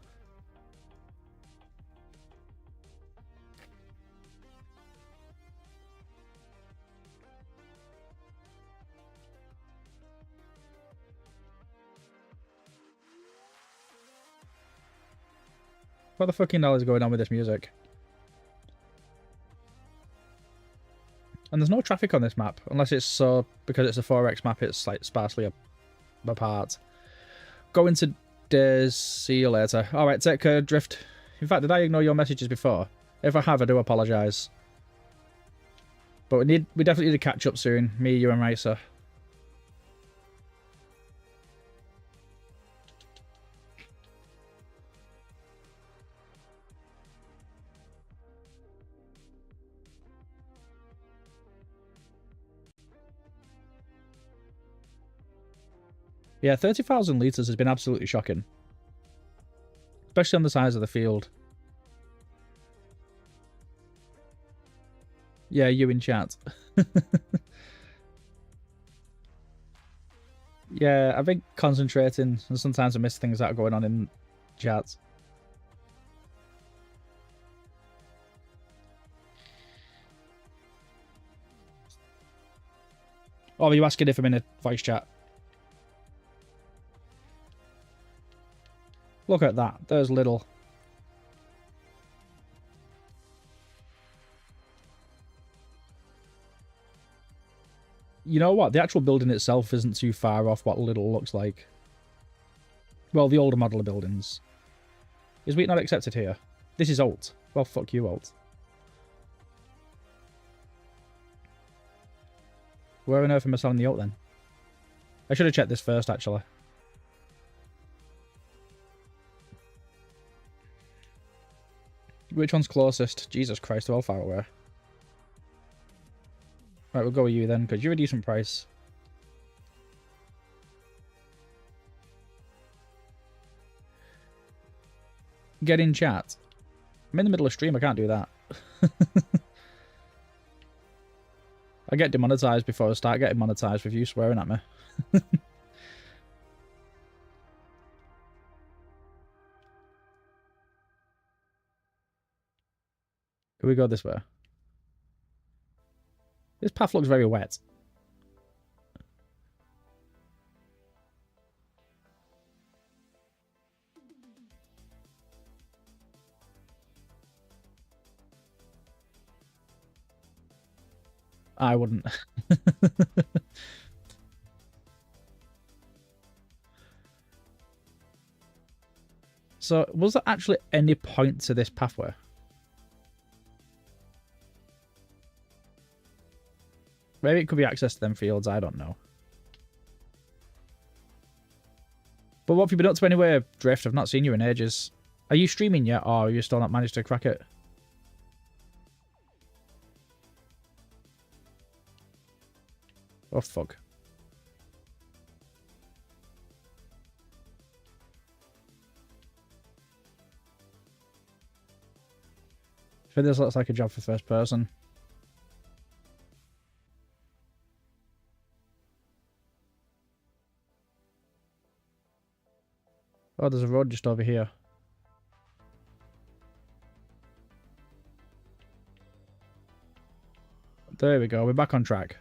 What the fucking hell is going on with this music? And there's no traffic on this map, unless it's because it's a 4x map, it's like sparsely apart. Go into days, see you later. Alright, take care, Drift. In fact, did I ignore your messages before? If I have, I do apologise. But we definitely need to catch up soon, me, you and Racer. Yeah, 30,000 litres has been absolutely shocking. Especially on the size of the field. Yeah, you in chat. Yeah, I've been concentrating, and sometimes I miss things that are going on in chat. Oh, are you asking if I'm in a voice chat? Look at that. There's Lidl. You know what? The actual building itself isn't too far off what Lidl looks like. Well, the older model of buildings. Is wheat not accepted here? This is alt. Well, fuck you, alt. Where on earth am I selling the alt then? I should have checked this first, actually. Which one's closest? Jesus Christ, they're all far away. Right, we'll go with you then, because you're a decent price. Get in chat. I'm in the middle of stream, I can't do that. I get demonetized before I start getting monetized with you swearing at me. Can we go this way? This path looks very wet. I wouldn't. So, was there actually any point to this pathway? Maybe it could be access to them fields, I don't know. But what have you been up to anyway, Drift? I've not seen you in ages. Are you streaming yet, or are you still not managed to crack it? Oh, fuck. I think this looks like a job for first person. Oh, there's a road just over here. There we go. We're back on track.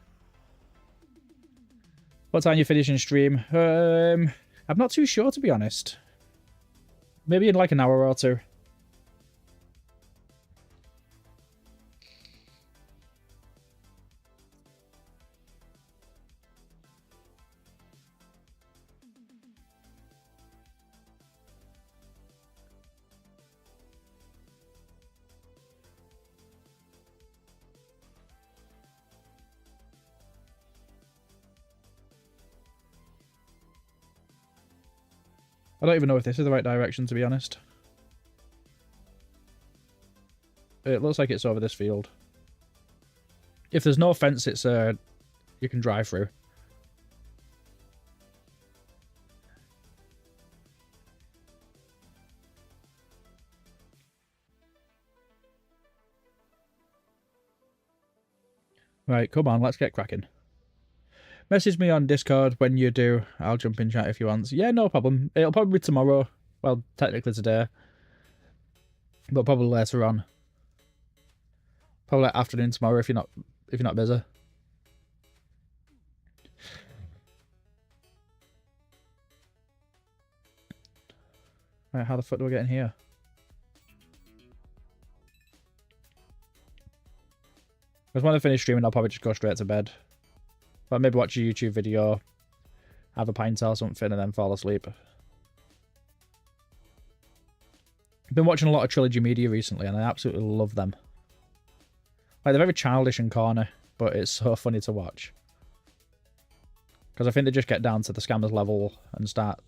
What time you finishing stream? I'm not too sure, to be honest. Maybe in like an hour or two. I don't even know if this is the right direction, to be honest. It looks like it's over this field. If there's no fence, it's you can drive through. Right, come on, let's get cracking. Message me on Discord when you do. I'll jump in chat if you want. Yeah, no problem. It'll probably be tomorrow. Well, technically today. But probably later on. Probably like afternoon tomorrow if you're not busy. Right, how the fuck do I get in here? Because when I finish streaming, I'll probably just go straight to bed. But maybe watch a YouTube video, have a pint or something, and then fall asleep. I've been watching a lot of Trilogy Media recently, and I absolutely love them. Like, they're very childish and corny, but it's so funny to watch. Because I think they just get down to the scammers level and start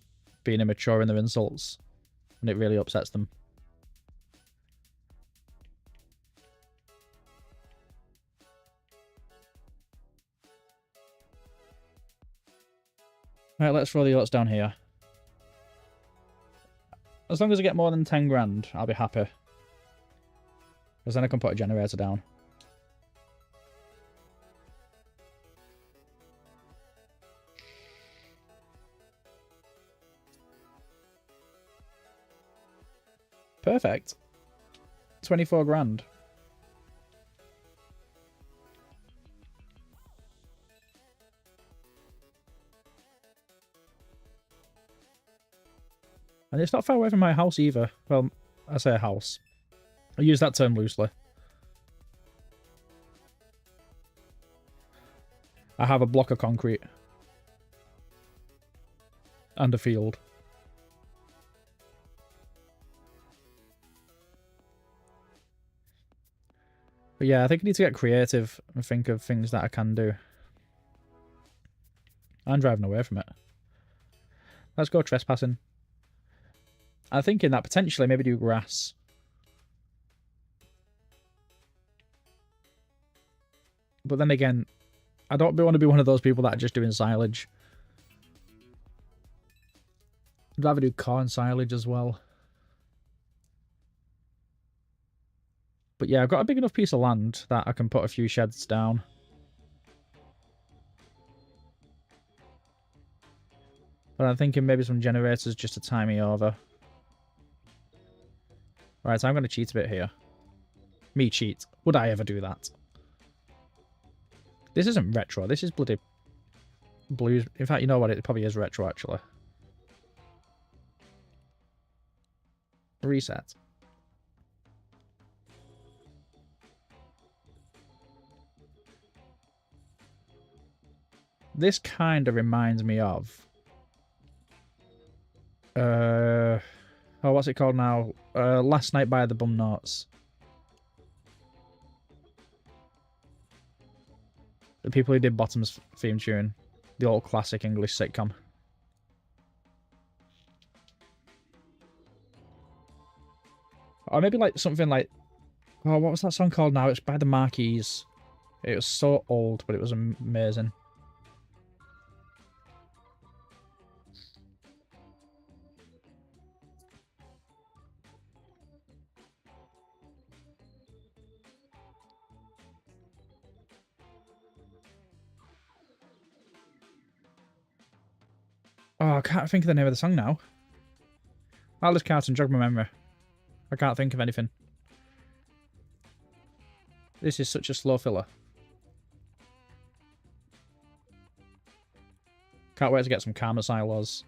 being immature in their insults, and it really upsets them. Right, let's throw the yachts down here. As long as I get more than 10 grand, I'll be happy. Because then I can put a generator down. Perfect. 24 grand. And it's not far away from my house either. Well, I say a house. I use that term loosely. I have a block of concrete. And a field. But yeah, I think I need to get creative and think of things that I can do. I'm driving away from it. Let's go trespassing. I'm thinking that potentially maybe do grass. But then again, I don't want to be one of those people that are just doing silage. I'd rather do corn silage as well. But yeah, I've got a big enough piece of land that I can put a few sheds down. But I'm thinking maybe some generators just to tie me over. Right, so I'm going to cheat a bit here. Me cheat. Would I ever do that? This isn't retro. This is bloody blues. In fact, you know what? It probably is retro, actually. Reset. This kind of reminds me of... oh, what's it called now? Last Night by the Bum Notes. The people who did Bottom's theme tune. The old classic English sitcom. Or maybe like something like, oh, what was that song called now? It's by the Marquis. It was so old, but it was amazing. Oh, I can't think of the name of the song now. Aldous Carton, jog my memory. I can't think of anything. This is such a slow filler. Can't wait to get some Karma Silos.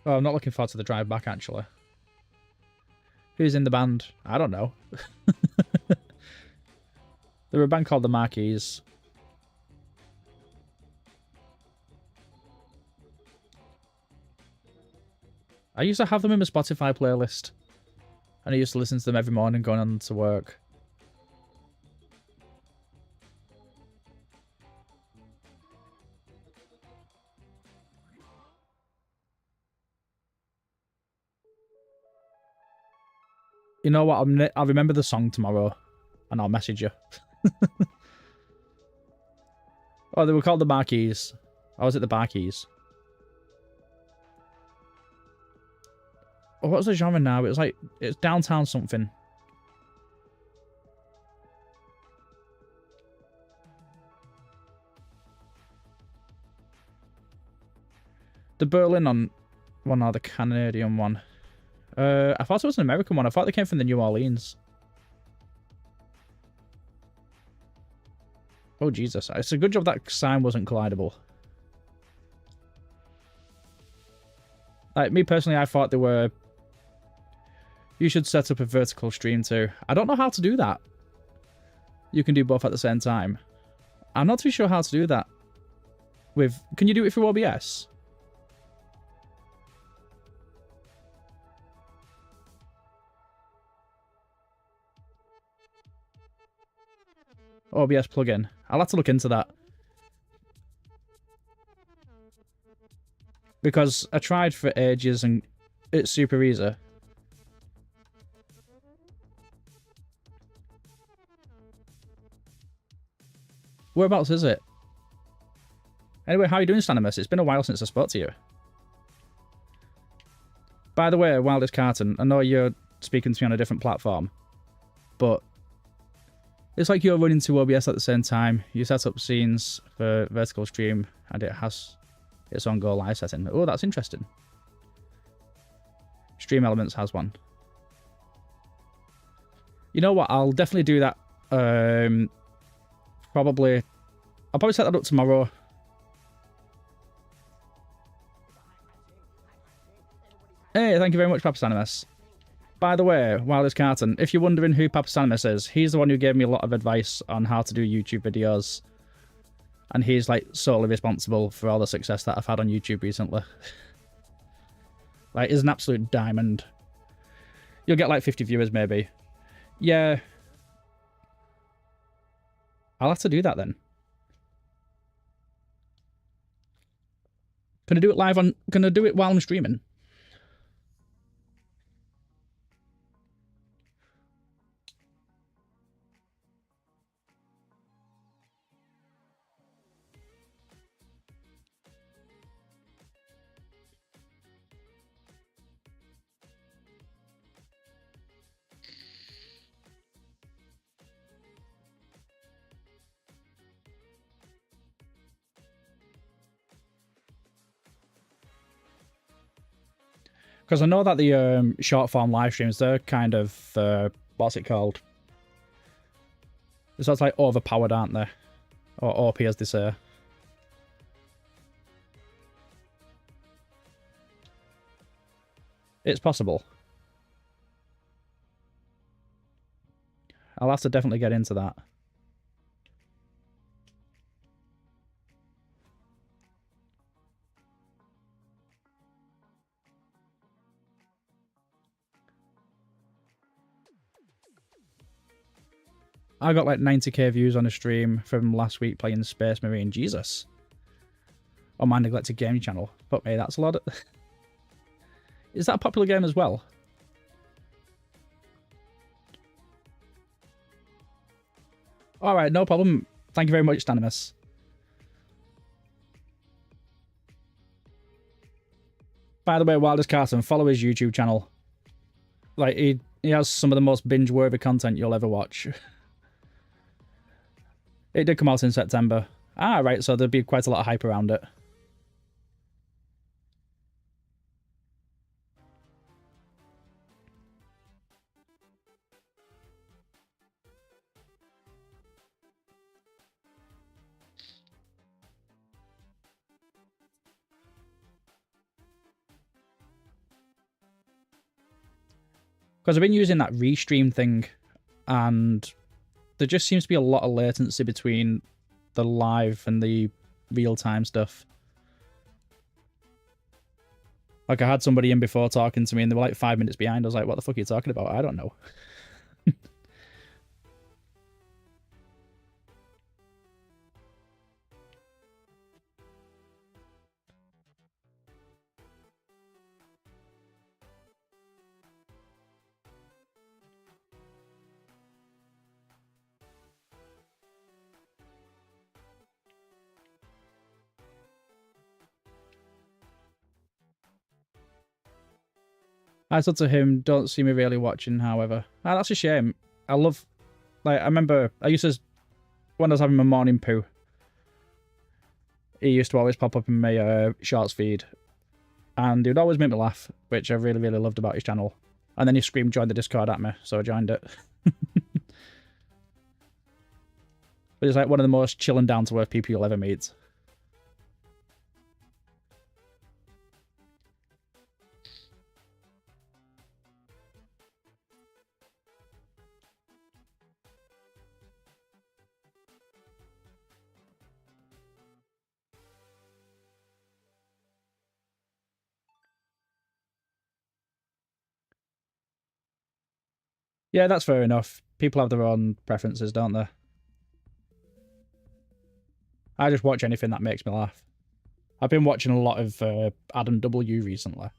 Oh, I'm not looking forward to the drive back, actually. Who's in the band? I don't know. They were a band called the Marquis. I used to have them in my Spotify playlist. And I used to listen to them every morning going on to work. You know what? I'll remember the song tomorrow. And I'll message you. Oh, they were called the Marquis. Or was it the Barkeys? Oh, what was the genre now? It was like, it's downtown something. The Berlin one or the Canadian one? I thought it was an American one. I thought they came from the New Orleans. Oh, Jesus. It's a good job that sign wasn't collidable. Like, me personally, I thought they were... You should set up a vertical stream too. I don't know how to do that. You can do both at the same time. I'm not too sure how to do that. Can you do it through OBS? OBS plugin. I'll have to look into that. Because I tried for ages and it's super easy. Whereabouts is it? Anyway, how are you doing, Stanimus? It's been a while since I spoke to you. By the way, Wildest Carton, I know you're speaking to me on a different platform, but it's like you're running to OBS at the same time. You set up scenes for vertical stream, and it has its own go live setting. Oh, that's interesting. Stream Elements has one. You know what? I'll definitely do that. I'll probably set that up tomorrow. Hey, thank you very much, Papa Stanimus. By the way, Wildest Carton, if you're wondering who Papa Stanimus is, he's the one who gave me a lot of advice on how to do YouTube videos. And he's like solely responsible for all the success that I've had on YouTube recently. Like, he's an absolute diamond. You'll get like 50 viewers maybe. Yeah. I'll have to do that then. Can I do it live on... Can I do it while I'm streaming? Because I know that the short form live streams, they're kind of, what's it called? It's sort of like overpowered, aren't they? Or OP, as they say. It's possible. I'll have to definitely get into that. I got like 90k views on a stream from last week playing Space Marine. Jesus. on my neglected gaming channel. Fuck me, that's a lot of... Is that a popular game as well? Alright, no problem. Thank you very much, Stanimus. By the way, Wildest Carson, follow his YouTube channel. Like, he has some of the most binge-worthy content you'll ever watch. It did come out in September. Ah, right, so there'd be quite a lot of hype around it. Because I've been using that restream thing, and there just seems to be a lot of latency between the live and the real-time stuff. Like, I had somebody in before talking to me, and they were like 5 minutes behind. I was like, what the fuck are you talking about? I don't know. I said to him, don't see me really watching, however. Ah, that's a shame. I love... Like, I remember... I used to... When I was having my morning poo, he used to always pop up in my shorts feed. And he would always make me laugh, which I really, really loved about his channel. And then he screamed, join the Discord at me, so I joined it. But he's like one of the most chill and down-to-earth people you'll ever meet. Yeah, that's fair enough. People have their own preferences, don't they? I just watch anything that makes me laugh. I've been watching a lot of Adam W recently.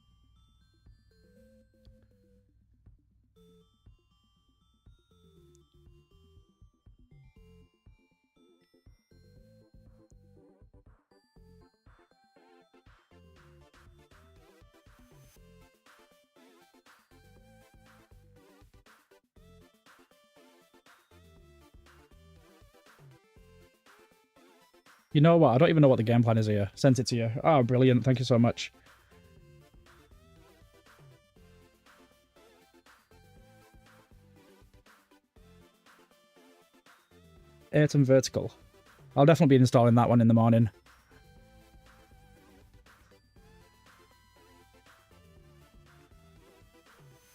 You know what? I don't even know what the game plan is here. Sent it to you. Oh, brilliant. Thank you so much. Ayrton Vertical. I'll definitely be installing that one in the morning.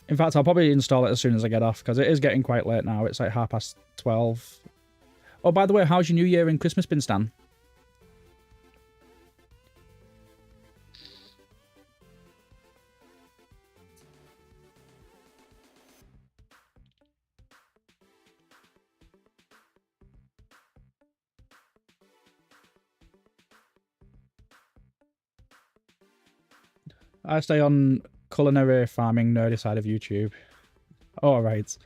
In fact, I'll probably install it as soon as I get off, because it is getting quite late now. It's like 12:30. Oh, by the way, how's your New Year and Christmas been, Stan? I stay on culinary farming nerdy side of YouTube. All right.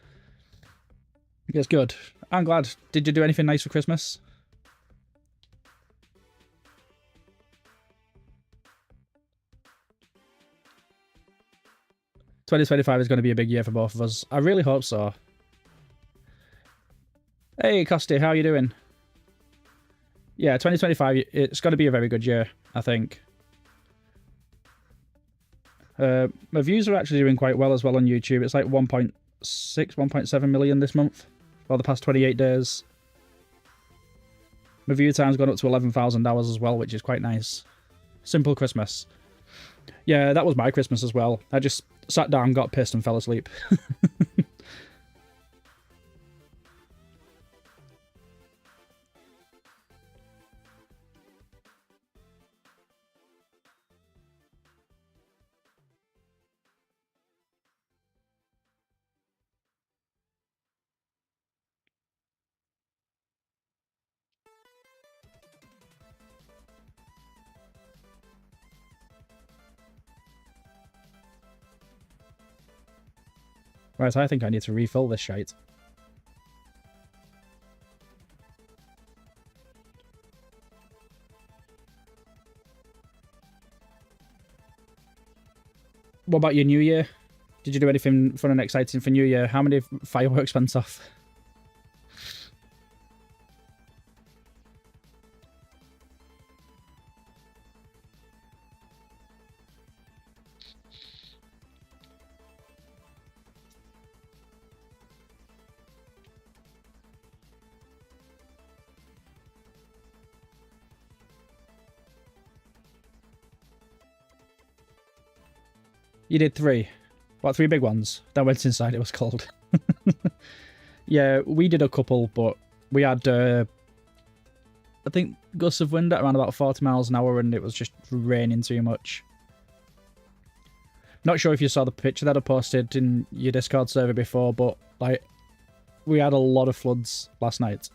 It's good. I'm glad. Did you do anything nice for Christmas? "2025 is going to be a big year for both of us." I really hope so. Hey, Costi, how are you doing? Yeah, 2025, it's going to be a very good year, I think. My views are actually doing quite well as well on YouTube. It's like 1.6, 1.7 million this month for the past 28 days. My view time's gone up to 11,000 hours as well, which is quite nice. Simple Christmas. Yeah, that was my Christmas as well. I just sat down, got pissed, and fell asleep. Right, I think I need to refill this shite. What about your New Year? Did you do anything fun and exciting for New Year? How many fireworks went off? You did 3. What, 3 big ones? That went inside, it was cold. Yeah, we did a couple, but we had, I think, gusts of wind at around about 40 miles an hour, and it was just raining too much. Not sure if you saw the picture that I posted in your Discord server before, but, like, we had a lot of floods last night.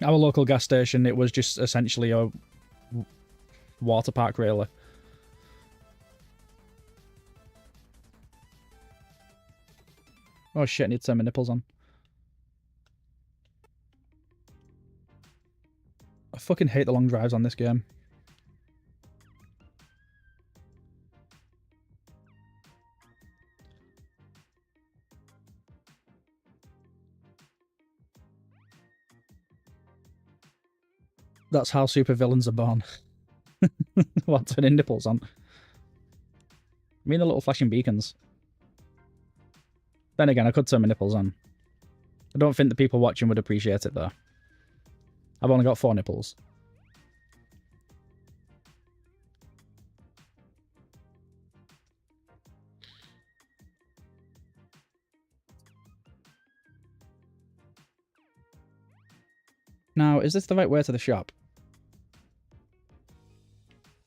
Our local gas station, it was just essentially a water park, really. Oh shit, I need to turn my nipples on. I fucking hate the long drives on this game. That's how supervillains are born. What, turning nipples on? I mean the little flashing beacons. Then again, I could turn my nipples on. I don't think the people watching would appreciate it, though. I've only got 4 nipples. Now, is this the right way to the shop?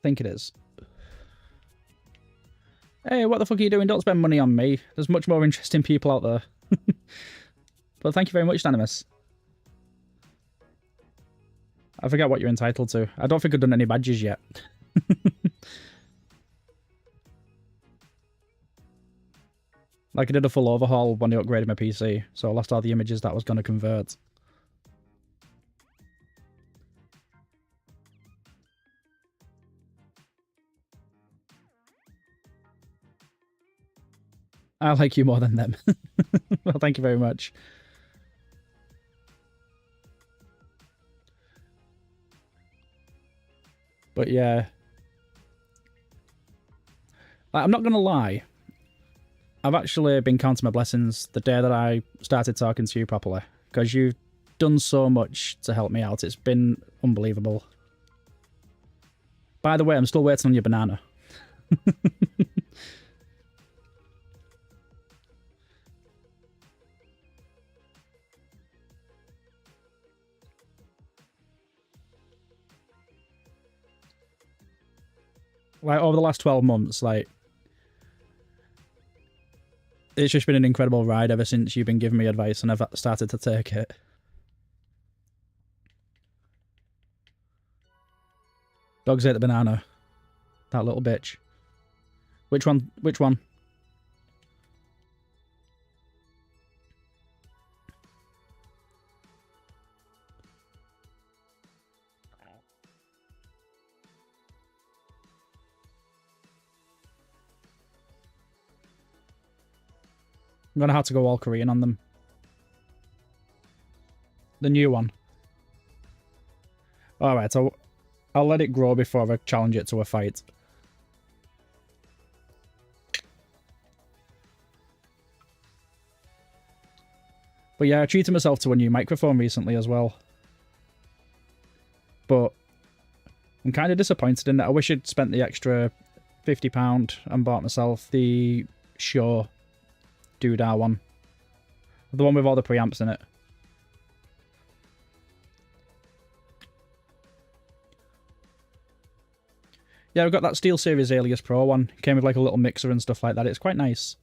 I think it is. Hey, what the fuck are you doing? Don't spend money on me. There's much more interesting people out there. But thank you very much, Danimus. I forget what you're entitled to. I don't think I've done any badges yet. Like, I did a full overhaul when I upgraded my PC, so I lost all the images that I was going to convert. I like you more than them. Well, thank you very much. But yeah. I'm not going to lie. I've actually been counting my blessings the day that I started talking to you properly. Because you've done so much to help me out. It's been unbelievable. By the way, I'm still waiting on your banana. Like, over the last 12 months, like, it's just been an incredible ride ever since you've been giving me advice and I've started to take it. Dogs ate the banana. That little bitch. Which one? Which one? I'm gonna have to go all Korean on them. The new one. Alright, I'll let it grow before I challenge it to a fight. But yeah, I treated myself to a new microphone recently as well. But I'm kind of disappointed in that. I wish I'd spent the extra £50 and bought myself the Shure Doodah one. The one with all the preamps in it. Yeah, I've got that SteelSeries Alias Pro one. It came with like a little mixer and stuff like that. It's quite nice.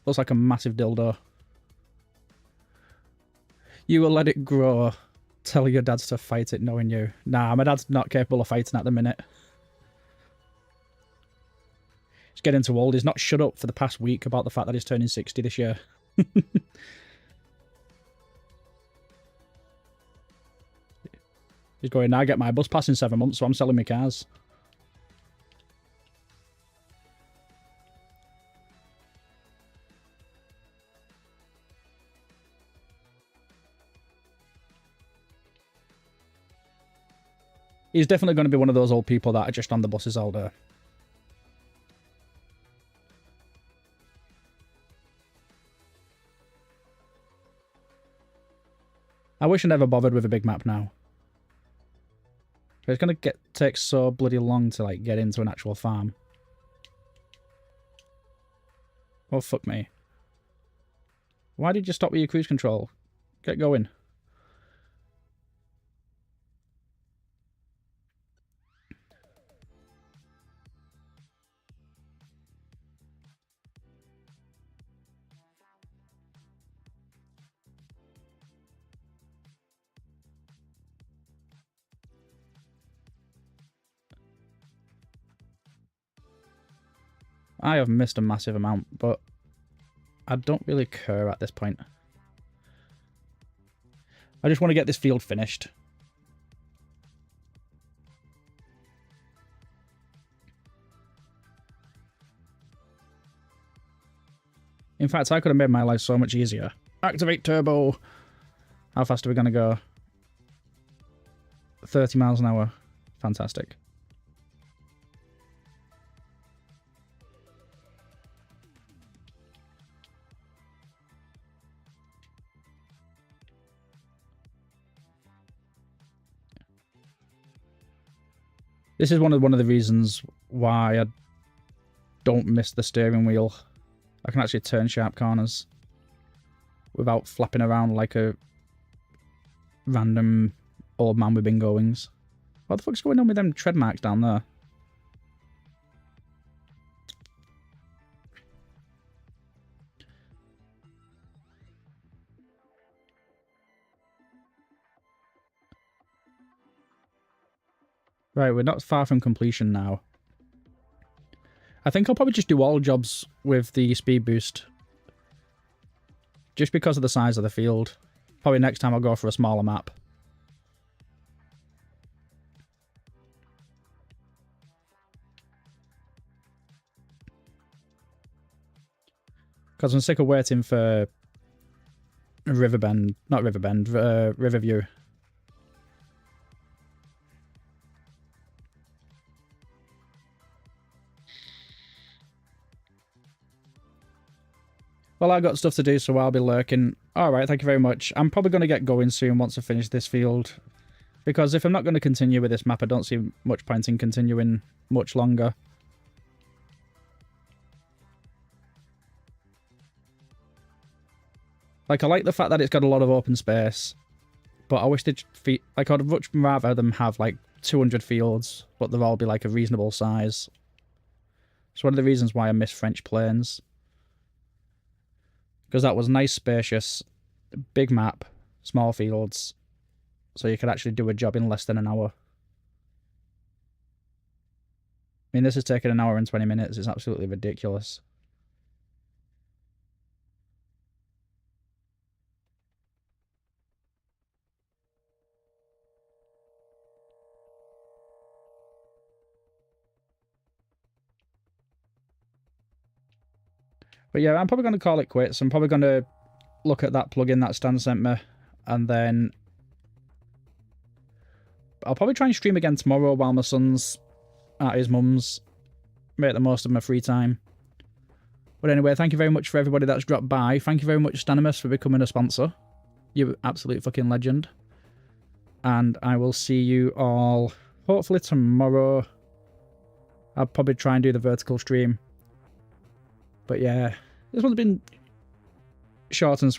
Looks like a massive dildo. You will let it grow. Tell your dads to fight it knowing you. Nah, my dad's not capable of fighting at the minute. He's getting too old. He's not shut up for the past week about the fact that he's turning 60 this year. He's going, I get my bus pass in 7 months, so I'm selling my cars. He's definitely going to be one of those old people that are just on the buses all day. I wish I never bothered with a big map now. It's going to take so bloody long to like get into an actual farm. Oh, fuck me. Why did you stop with your cruise control? Get going. I have missed a massive amount, but I don't really care at this point. I just want to get this field finished. In fact, I could have made my life so much easier. Activate turbo! How fast are we going to go? 30 miles an hour. Fantastic. This is one of the reasons why I don't miss the steering wheel. I can actually turn sharp corners without flapping around like a random old man with bingo wings. What the fuck's going on with them tread marks down there? Right, we're not far from completion now. I think I'll probably just do all jobs with the speed boost. Just because of the size of the field. Probably next time I'll go for a smaller map. Because I'm sick of waiting for Riverbend. Not Riverbend, Riverview. Well, I got stuff to do, so I'll be lurking. Alright, thank you very much. I'm probably going to get going soon once I finish this field. Because if I'm not going to continue with this map, I don't see much point in continuing much longer. Like, I like the fact that it's got a lot of open space. But I wish they'd... Like, I'd much rather them have, like, 200 fields, but they'll all be, like, a reasonable size. It's one of the reasons why I miss French Plains. Because that was nice, spacious, big map, small fields, so you could actually do a job in less than an hour. I mean, this has taken 1 hour and 20 minutes. It's absolutely ridiculous. But yeah, I'm probably going to call it quits. I'm probably going to look at that plugin that Stan sent me, and then I'll probably try and stream again tomorrow while my son's at his mum's. Make the most of my free time. But anyway, thank you very much for everybody that's dropped by. Thank you very much, Stanimus, for becoming a sponsor. You're absolute fucking legend. And I will see you all hopefully tomorrow. I'll probably try and do the vertical stream. But yeah, this one's been short and